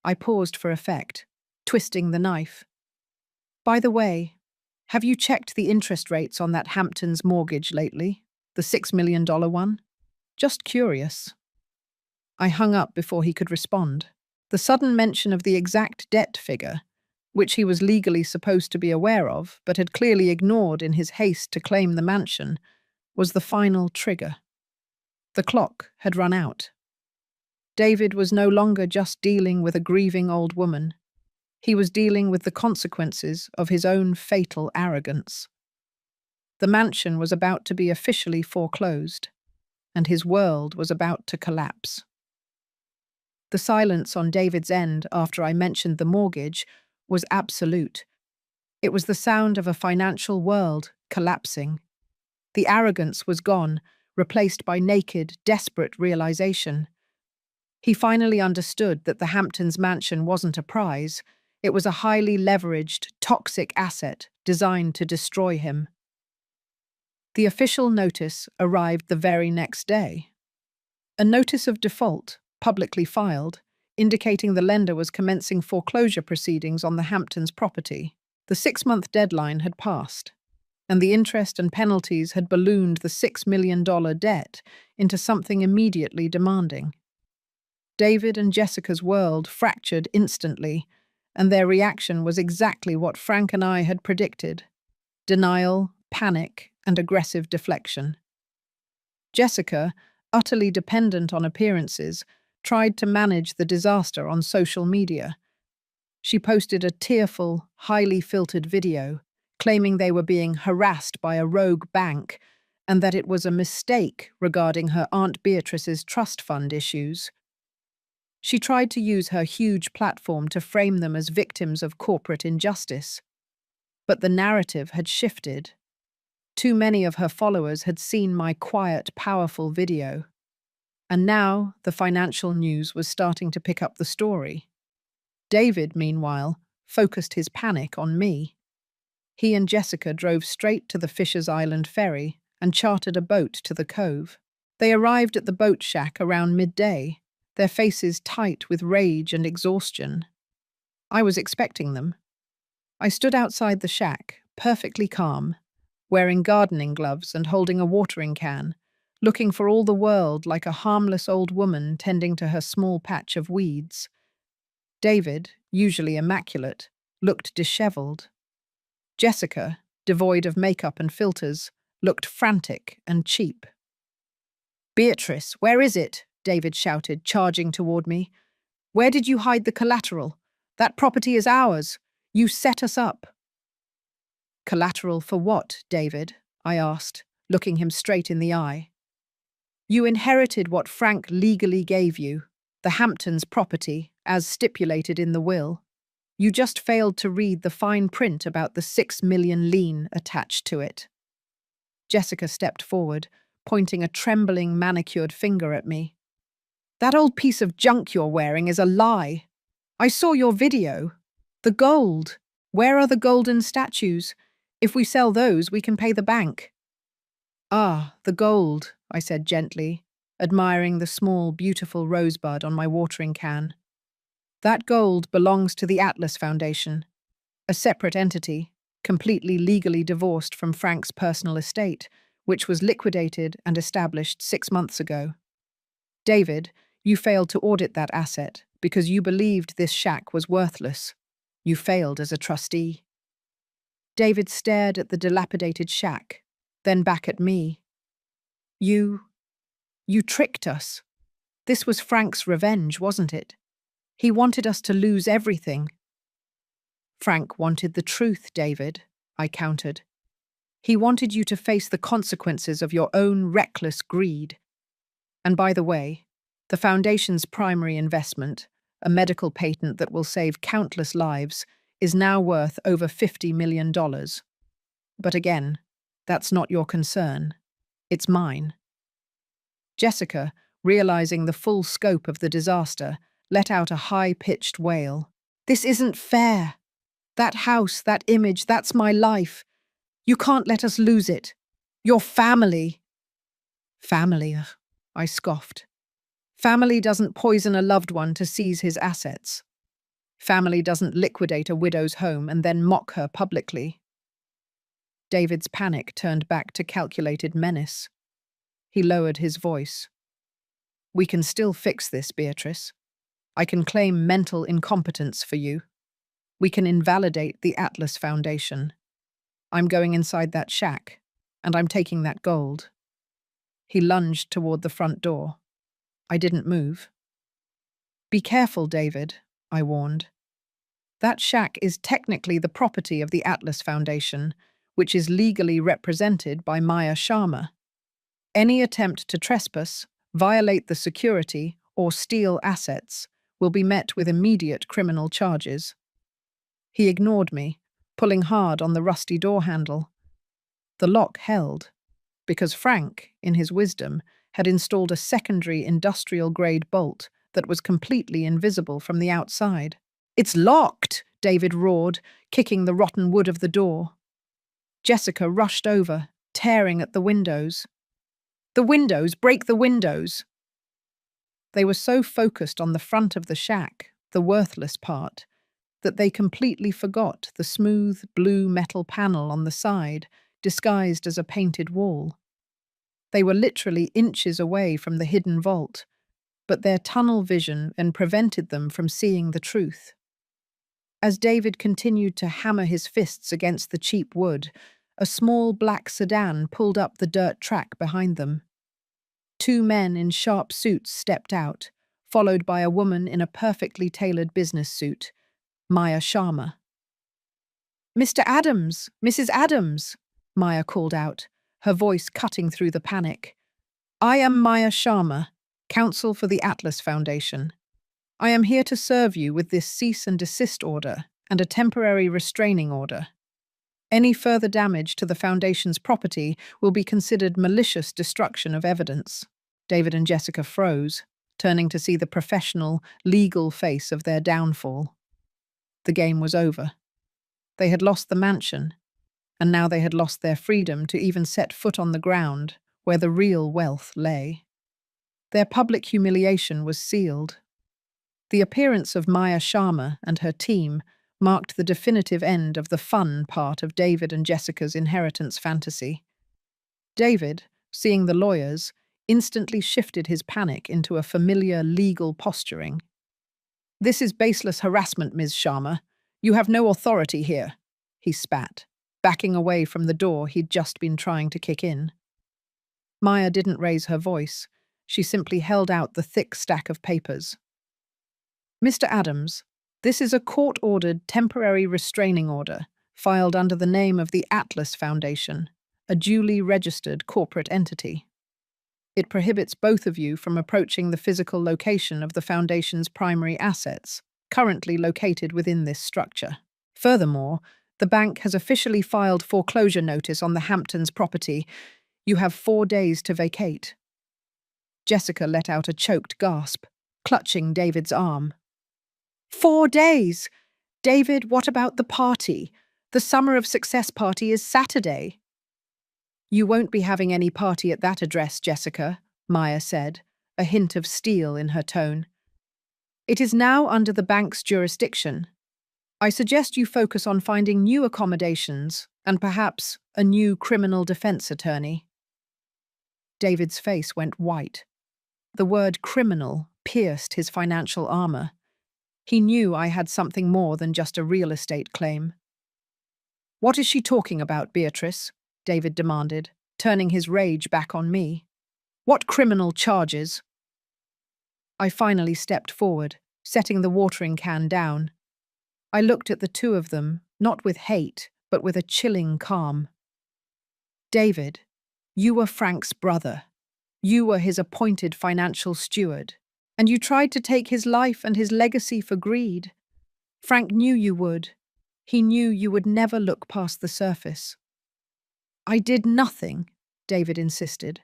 I paused for effect, twisting the knife. By the way, have you checked the interest rates on that Hamptons mortgage lately? The $6 million one? Just curious. I hung up before he could respond. The sudden mention of the exact debt figure, which he was legally supposed to be aware of, but had clearly ignored in his haste to claim the mansion, was the final trigger. The clock had run out. David was no longer just dealing with a grieving old woman. He was dealing with the consequences of his own fatal arrogance. The mansion was about to be officially foreclosed, and his world was about to collapse. The silence on David's end after I mentioned the mortgage was absolute. It was the sound of a financial world collapsing. The arrogance was gone, replaced by naked, desperate realization. He finally understood that the Hamptons mansion wasn't a prize. It was a highly leveraged, toxic asset designed to destroy him. The official notice arrived the very next day. A notice of default, publicly filed, indicating the lender was commencing foreclosure proceedings on the Hamptons property. The 6-month deadline had passed, and the interest and penalties had ballooned the $6 million debt into something immediately demanding. David and Jessica's world fractured instantly, and their reaction was exactly what Frank and I had predicted: denial, panic, and aggressive deflection. Jessica, utterly dependent on appearances, tried to manage the disaster on social media. She posted a tearful, highly filtered video, claiming they were being harassed by a rogue bank and that it was a mistake regarding her Aunt Beatrice's trust fund issues. She tried to use her huge platform to frame them as victims of corporate injustice. But the narrative had shifted. Too many of her followers had seen my quiet, powerful video. And now the financial news was starting to pick up the story. David, meanwhile, focused his panic on me. He and Jessica drove straight to the Fisher's Island ferry and chartered a boat to the cove. They arrived at the boat shack around midday, their faces tight with rage and exhaustion. I was expecting them. I stood outside the shack, perfectly calm, wearing gardening gloves and holding a watering can, looking for all the world like a harmless old woman tending to her small patch of weeds. David, usually immaculate, looked disheveled. Jessica, devoid of makeup and filters, looked frantic and cheap. "Beatrice, where is it?" David shouted, charging toward me. "Where did you hide the collateral? That property is ours. You set us up." "Collateral for what, David?" I asked, looking him straight in the eye. "You inherited what Frank legally gave you, the Hamptons property, as stipulated in the will. You just failed to read the fine print about the 6 million lien attached to it." Jessica stepped forward, pointing a trembling, manicured finger at me. "That old piece of junk you're wearing is a lie. I saw your video. The gold. Where are the golden statues? If we sell those, we can pay the bank." "Ah, the gold," I said gently, admiring the small, beautiful rosebud on my watering can. "That gold belongs to the Atlas Foundation, a separate entity, completely legally divorced from Frank's personal estate, which was liquidated and established 6 months ago. David, you failed to audit that asset because you believed this shack was worthless. You failed as a trustee." David stared at the dilapidated shack, then back at me. You tricked us. This was Frank's revenge, wasn't it? He wanted us to lose everything." "Frank wanted the truth, David," I countered. "He wanted you to face the consequences of your own reckless greed. And by the way, the Foundation's primary investment, a medical patent that will save countless lives, is now worth over $50 million. But again, that's not your concern. It's mine." Jessica, realizing the full scope of the disaster, let out a high-pitched wail. "This isn't fair. That house, that image, that's my life. You can't let us lose it. Your family." "Family," I scoffed. "Family doesn't poison a loved one to seize his assets. Family doesn't liquidate a widow's home and then mock her publicly." David's panic turned back to calculated menace. He lowered his voice. "We can still fix this, Beatrice. I can claim mental incompetence for you. We can invalidate the Atlas Foundation. I'm going inside that shack, and I'm taking that gold." He lunged toward the front door. I didn't move. "Be careful, David," I warned. "That shack is technically the property of the Atlas Foundation, which is legally represented by Maya Sharma. Any attempt to trespass, violate the security, or steal assets will be met with immediate criminal charges." He ignored me, pulling hard on the rusty door handle. The lock held, because Frank, in his wisdom, had installed a secondary industrial-grade bolt that was completely invisible from the outside. "It's locked!" David roared, kicking the rotten wood of the door. Jessica rushed over, tearing at the windows. "The windows! Break the windows!" They were so focused on the front of the shack, the worthless part, that they completely forgot the smooth, blue metal panel on the side, disguised as a painted wall. They were literally inches away from the hidden vault, but their tunnel vision prevented them from seeing the truth. As David continued to hammer his fists against the cheap wood, a small black sedan pulled up the dirt track behind them. 2 men in sharp suits stepped out, followed by a woman in a perfectly tailored business suit, Maya Sharma. "Mr. Adams! Mrs. Adams!" Maya called out, her voice cutting through the panic. "I am Maya Sharma, counsel for the Atlas Foundation. I am here to serve you with this cease and desist order and a temporary restraining order." Any further damage to the Foundation's property will be considered malicious destruction of evidence. David and Jessica froze, turning to see the professional, legal face of their downfall. The game was over. They had lost the mansion, and now they had lost their freedom to even set foot on the ground where the real wealth lay. Their public humiliation was sealed. The appearance of Maya Sharma and her team marked the definitive end of the fun part of David and Jessica's inheritance fantasy. David, seeing the lawyers, instantly shifted his panic into a familiar legal posturing. "This is baseless harassment, Ms. Sharma. You have no authority here," he spat, backing away from the door he'd just been trying to kick in. Maya didn't raise her voice. She simply held out the thick stack of papers. "Mr. Adams, this is a court-ordered temporary restraining order filed under the name of the Atlas Foundation, a duly registered corporate entity. It prohibits both of you from approaching the physical location of the Foundation's primary assets, currently located within this structure. Furthermore, the bank has officially filed foreclosure notice on the Hamptons property. You have 4 days to vacate." Jessica let out a choked gasp, clutching David's arm. 4 days? David, what about the party? The Summer of Success party is Saturday. "You won't be having any party at that address, Jessica," Maya said, a hint of steel in her tone. "It is now under the bank's jurisdiction. I suggest you focus on finding new accommodations and perhaps a new criminal defense attorney." David's face went white. The word criminal pierced his financial armor. He knew I had something more than just a real estate claim. "What is she talking about, Beatrice?" David demanded, turning his rage back on me. "What criminal charges?" I finally stepped forward, setting the watering can down. I looked at the two of them, not with hate, but with a chilling calm. "David, you were Frank's brother. You were his appointed financial steward, and you tried to take his life and his legacy for greed. Frank knew you would. He knew you would never look past the surface." "I did nothing," David insisted,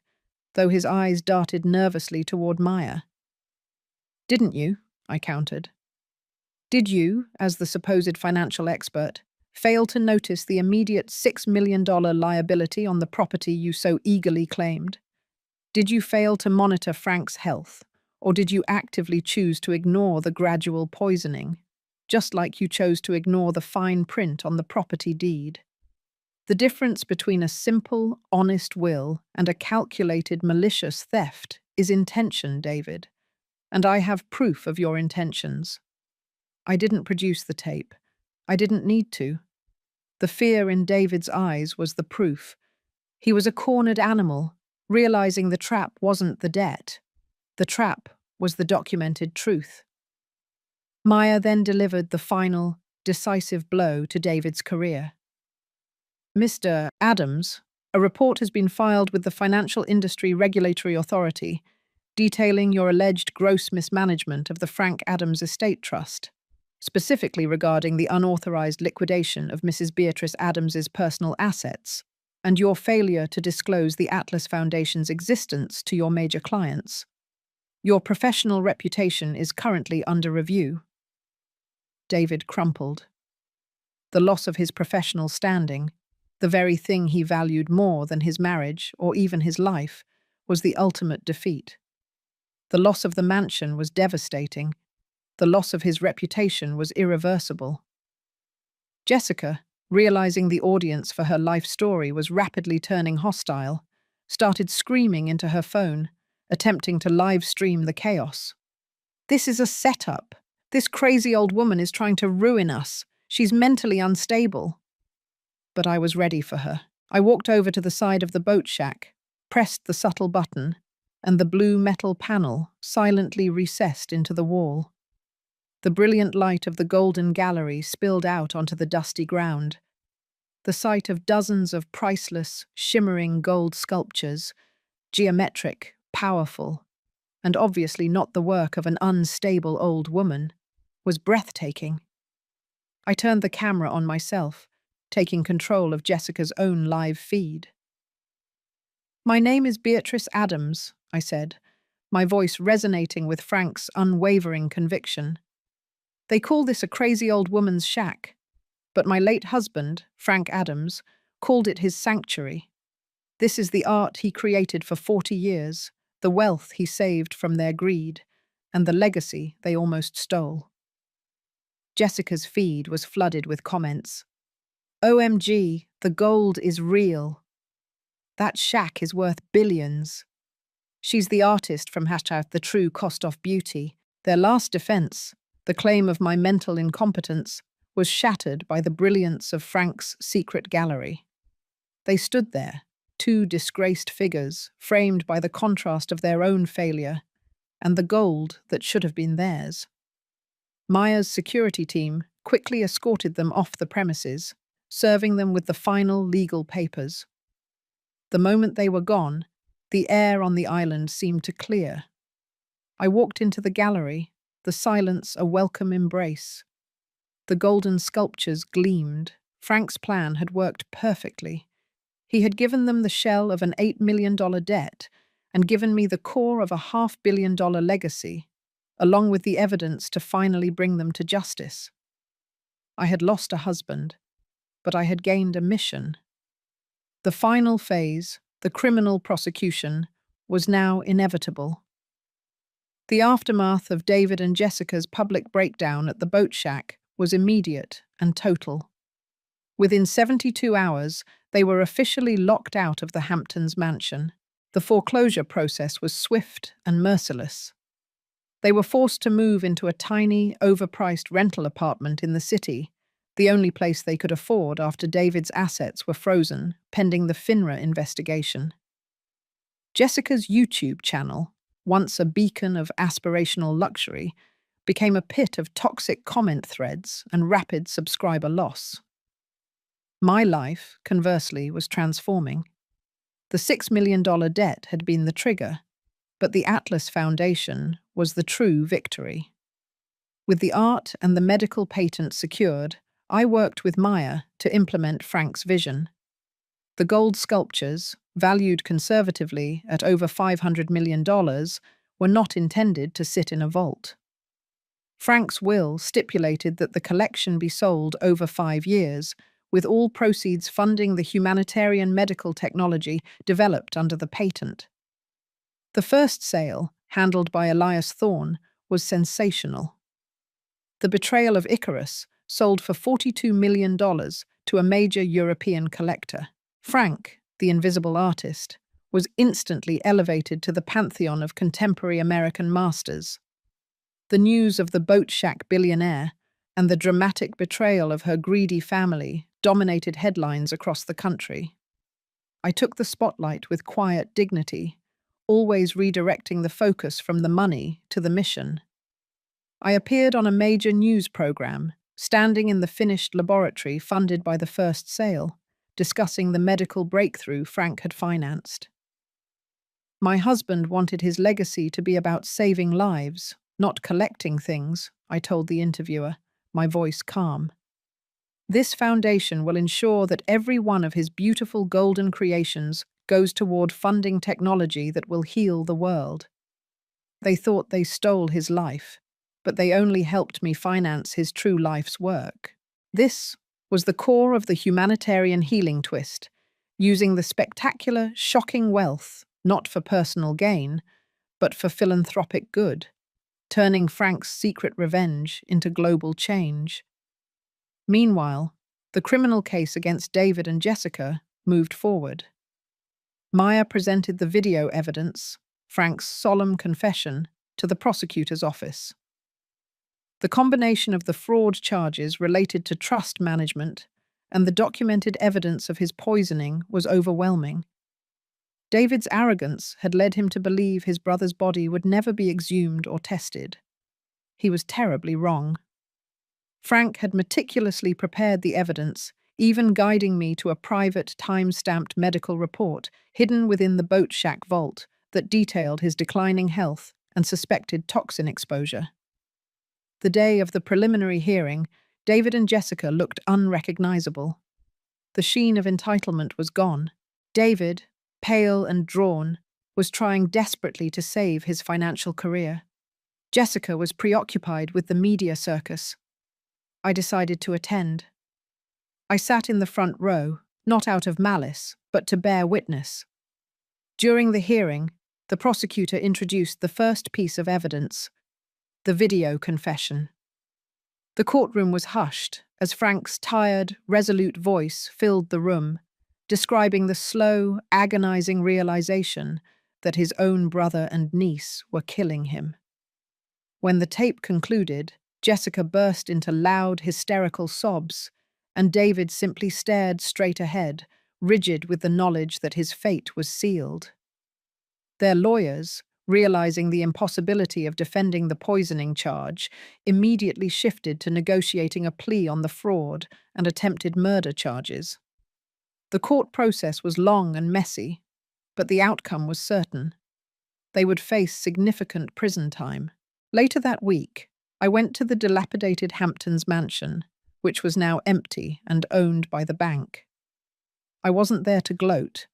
though his eyes darted nervously toward Maya. "Didn't you?" I countered. "Did you, as the supposed financial expert, fail to notice the immediate $6 million liability on the property you so eagerly claimed? Did you fail to monitor Frank's health, or did you actively choose to ignore the gradual poisoning, just like you chose to ignore the fine print on the property deed? The difference between a simple, honest will and a calculated, malicious theft is intention, David, and I have proof of your intentions. I didn't produce the tape. I didn't need to. The fear in David's eyes was the proof. He was a cornered animal, realizing the trap wasn't the debt. The trap was the documented truth. Maya then delivered the final, decisive blow to David's career. "Mr. Adams, a report has been filed with the Financial Industry Regulatory Authority detailing your alleged gross mismanagement of the Frank Adams Estate Trust, specifically regarding the unauthorized liquidation of Mrs. Beatrice Adams's personal assets and your failure to disclose the Atlas Foundation's existence to your major clients. Your professional reputation is currently under review." David crumpled. The loss of his professional standing, the very thing he valued more than his marriage or even his life, was the ultimate defeat. The loss of the mansion was devastating. The loss of his reputation was irreversible. Jessica, realizing the audience for her life story was rapidly turning hostile, started screaming into her phone, attempting to live stream the chaos. "This is a setup. This crazy old woman is trying to ruin us. She's mentally unstable." But I was ready for her. I walked over to the side of the boat shack, pressed the subtle button, and the blue metal panel silently recessed into the wall. The brilliant light of the golden gallery spilled out onto the dusty ground. The sight of dozens of priceless, shimmering gold sculptures, geometric, powerful, and obviously not the work of an unstable old woman, was breathtaking. I turned the camera on myself, taking control of Jessica's own live feed. "My name is Beatrice Adams," I said, my voice resonating with Frank's unwavering conviction. "They call this a crazy old woman's shack, but my late husband, Frank Adams, called it his sanctuary. This is the art he created for 40 years, the wealth he saved from their greed, and the legacy they almost stole." Jessica's feed was flooded with comments. "OMG, the gold is real. That shack is worth billions. She's the artist from #The True Cost of Beauty." Their last defense, the claim of my mental incompetence, was shattered by the brilliance of Frank's secret gallery. They stood there, two disgraced figures, framed by the contrast of their own failure and the gold that should have been theirs. Maya's security team quickly escorted them off the premises, serving them with the final legal papers. The moment they were gone, the air on the island seemed to clear. I walked into the gallery, the silence a welcome embrace. The golden sculptures gleamed. Frank's plan had worked perfectly. He had given them the shell of an $8 million debt and given me the core of a $500 million legacy, along with the evidence to finally bring them to justice. I had lost a husband, but I had gained a mission. The final phase, the criminal prosecution, was now inevitable. The aftermath of David and Jessica's public breakdown at the boat shack was immediate and total. Within 72 hours, they were officially locked out of the Hamptons mansion. The foreclosure process was swift and merciless. They were forced to move into a tiny, overpriced rental apartment in the city, the only place they could afford after David's assets were frozen, pending the FINRA investigation. Jessica's YouTube channel, once a beacon of aspirational luxury, became a pit of toxic comment threads and rapid subscriber loss. My life, conversely, was transforming. The $6 million debt had been the trigger, but the Atlas Foundation was the true victory. With the art and the medical patent secured, I worked with Maya to implement Frank's vision. The gold sculptures, valued conservatively at over $500 million, were not intended to sit in a vault. Frank's will stipulated that the collection be sold over 5 years, with all proceeds funding the humanitarian medical technology developed under the patent. The first sale, handled by Elias Thorne, was sensational. The Betrayal of Icarus sold for $42 million to a major European collector. Frank, the invisible artist, was instantly elevated to the pantheon of contemporary American masters. The news of the boat shack billionaire and the dramatic betrayal of her greedy family dominated headlines across the country. I took the spotlight with quiet dignity, always redirecting the focus from the money to the mission. I appeared on a major news program, standing in the finished laboratory funded by the first sale, discussing the medical breakthrough Frank had financed. My husband wanted his legacy to be about saving lives, not collecting things, I told the interviewer, my voice calm. This foundation will ensure that every one of his beautiful golden creations goes toward funding technology that will heal the world. They thought they stole his life, but they only helped me finance his true life's work. This was the core of the humanitarian healing twist, using the spectacular, shocking wealth, not for personal gain, but for philanthropic good, turning Frank's secret revenge into global change. Meanwhile, the criminal case against David and Jessica moved forward. Maya presented the video evidence, Frank's solemn confession, to the prosecutor's office. The combination of the fraud charges related to trust management and the documented evidence of his poisoning was overwhelming. David's arrogance had led him to believe his brother's body would never be exhumed or tested. He was terribly wrong. Frank had meticulously prepared the evidence, even guiding me to a private, time-stamped medical report hidden within the boat shack vault that detailed his declining health and suspected toxin exposure. The day of the preliminary hearing, David and Jessica looked unrecognizable. The sheen of entitlement was gone. David, pale and drawn, was trying desperately to save his financial career. Jessica was preoccupied with the media circus. I decided to attend. I sat in the front row, not out of malice, but to bear witness. During the hearing, the prosecutor introduced the first piece of evidence, the video confession. The courtroom was hushed as Frank's tired, resolute voice filled the room, describing the slow, agonizing realization that his own brother and niece were killing him. When the tape concluded, Jessica burst into loud, hysterical sobs, and David simply stared straight ahead, rigid with the knowledge that his fate was sealed. Their lawyers, realizing the impossibility of defending the poisoning charge, immediately shifted to negotiating a plea on the fraud and attempted murder charges. The court process was long and messy, but the outcome was certain. They would face significant prison time. Later that week, I went to the dilapidated Hamptons mansion, which was now empty and owned by the bank. I wasn't there to gloat,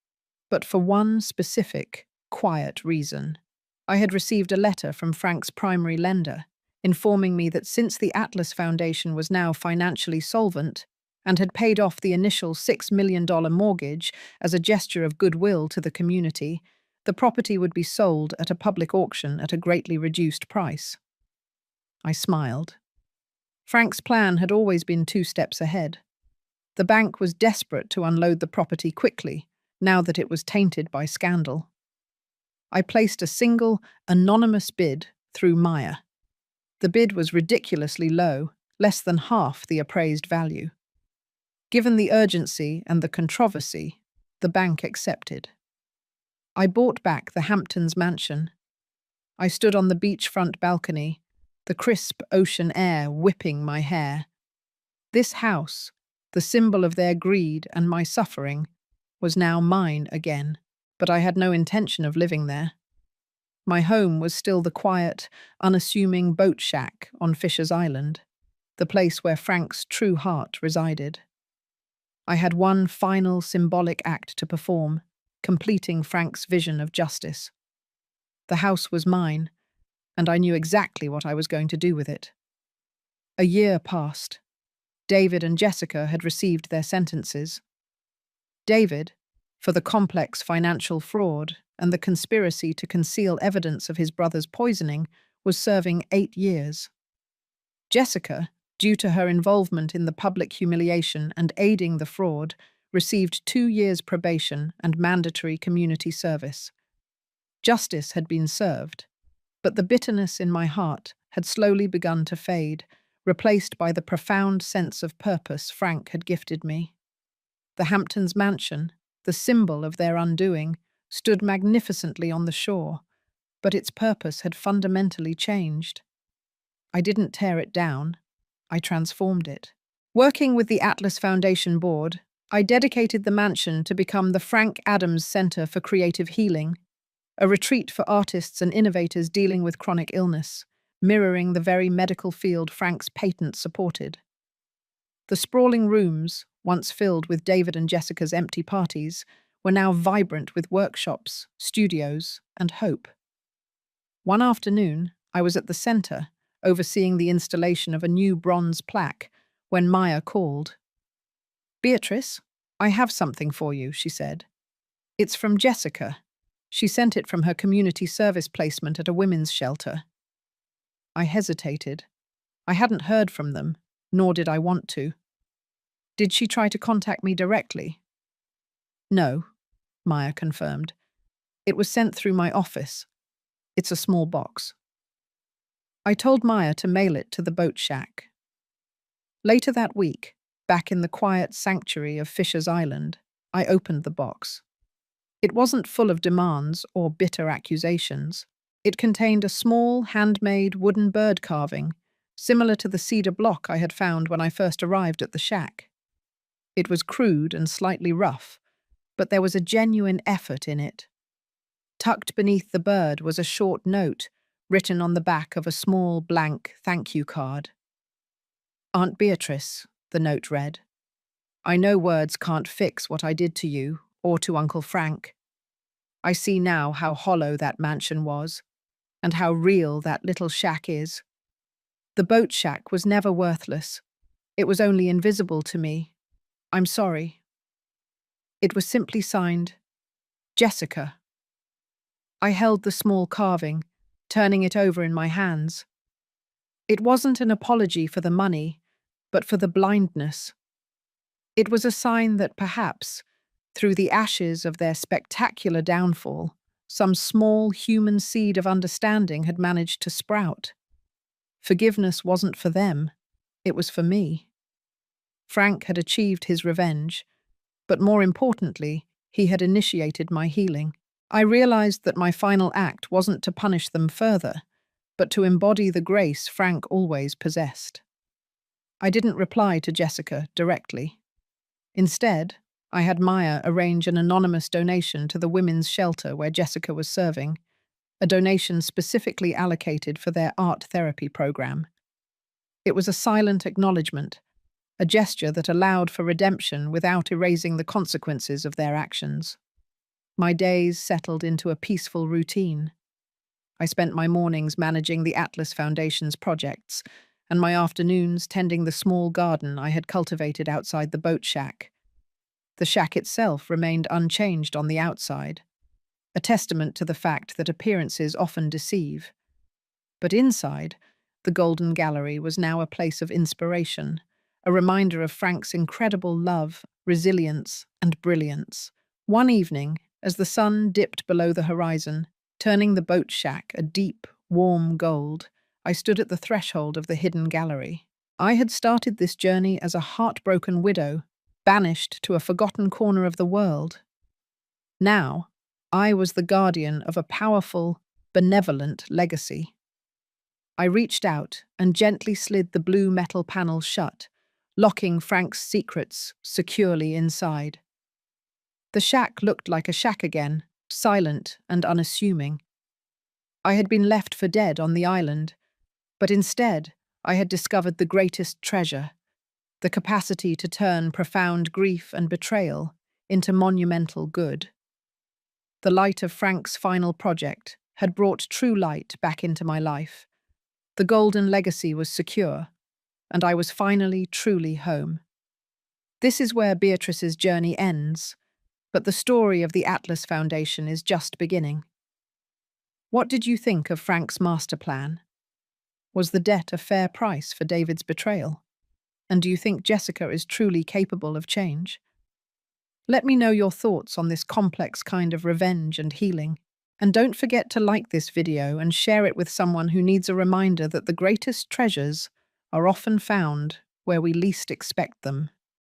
but for one specific, quiet reason. I had received a letter from Frank's primary lender, informing me that since the Atlas Foundation was now financially solvent and had paid off the initial $6 million mortgage as a gesture of goodwill to the community, the property would be sold at a public auction at a greatly reduced price. I smiled. Frank's plan had always been 2 steps ahead. The bank was desperate to unload the property quickly, now that it was tainted by scandal. I placed a single, anonymous bid through Maya. The bid was ridiculously low, less than half the appraised value. Given the urgency and the controversy, the bank accepted. I bought back the Hamptons mansion. I stood on the beachfront balcony, the crisp ocean air whipping my hair. This house, the symbol of their greed and my suffering, was now mine again, but I had no intention of living there. My home was still the quiet, unassuming boat shack on Fisher's Island, the place where Frank's true heart resided. I had one final symbolic act to perform, completing Frank's vision of justice. The house was mine, and I knew exactly what I was going to do with it. A year passed. David and Jessica had received their sentences. David, for the complex financial fraud and the conspiracy to conceal evidence of his brother's poisoning, was serving 8 years. Jessica, due to her involvement in the public humiliation and aiding the fraud, received 2 years probation and mandatory community service. Justice had been served, but the bitterness in my heart had slowly begun to fade, replaced by the profound sense of purpose Frank had gifted me. The Hamptons mansion, the symbol of their undoing, stood magnificently on the shore, but its purpose had fundamentally changed. I didn't tear it down, I transformed it. Working with the Atlas Foundation Board, I dedicated the mansion to become the Frank Adams Center for Creative Healing, a retreat for artists and innovators dealing with chronic illness, mirroring the very medical field Frank's patent supported. The sprawling rooms, once filled with David and Jessica's empty parties, were now vibrant with workshops, studios, and hope. One afternoon, I was at the center, overseeing the installation of a new bronze plaque, when Maya called. "Beatrice, I have something for you," she said. "It's from Jessica. She sent it from her community service placement at a women's shelter." I hesitated. I hadn't heard from them, nor did I want to. "Did she try to contact me directly?" "No," Maya confirmed. "It was sent through my office. It's a small box." I told Maya to mail it to the boat shack. Later that week, back in the quiet sanctuary of Fisher's Island, I opened the box. It wasn't full of demands or bitter accusations. It contained a small, handmade wooden bird carving, similar to the cedar block I had found when I first arrived at the shack. It was crude and slightly rough, but there was a genuine effort in it. Tucked beneath the bird was a short note written on the back of a small, blank thank you card. "Aunt Beatrice," the note read, I know words can't fix what I did to you or to Uncle Frank. I see now how hollow that mansion was and how real that little shack is. The boat shack was never worthless. It was only invisible to me. I'm sorry. It was simply signed, Jessica. I held the small carving, turning it over in my hands. It wasn't an apology for the money, but for the blindness. It was a sign that perhaps, through the ashes of their spectacular downfall, some small human seed of understanding had managed to sprout. Forgiveness wasn't for them, it was for me. Frank had achieved his revenge, but more importantly, he had initiated my healing. I realized that my final act wasn't to punish them further, but to embody the grace Frank always possessed. I didn't reply to Jessica directly. Instead, I had Maya arrange an anonymous donation to the women's shelter where Jessica was serving, a donation specifically allocated for their art therapy program. It was a silent acknowledgement, a gesture that allowed for redemption without erasing the consequences of their actions. My days settled into a peaceful routine. I spent my mornings managing the Atlas Foundation's projects, and my afternoons tending the small garden I had cultivated outside the boat shack. The shack itself remained unchanged on the outside, a testament to the fact that appearances often deceive. But inside, the Golden Gallery was now a place of inspiration, a reminder of Frank's incredible love, resilience, and brilliance. One evening, as the sun dipped below the horizon, turning the boat shack a deep, warm gold, I stood at the threshold of the hidden gallery. I had started this journey as a heartbroken widow, banished to a forgotten corner of the world. Now, I was the guardian of a powerful, benevolent legacy. I reached out and gently slid the blue metal panel shut, locking Frank's secrets securely inside. The shack looked like a shack again, silent and unassuming. I had been left for dead on the island, but instead I had discovered the greatest treasure, the capacity to turn profound grief and betrayal into monumental good. The light of Frank's final project had brought true light back into my life. The golden legacy was secure, and I was finally truly home. This is where Beatrice's journey ends, but the story of the Atlas Foundation is just beginning. What did you think of Frank's master plan? Was the debt a fair price for David's betrayal? And do you think Jessica is truly capable of change? Let me know your thoughts on this complex kind of revenge and healing. And don't forget to like this video and share it with someone who needs a reminder that the greatest treasures are often found where we least expect them.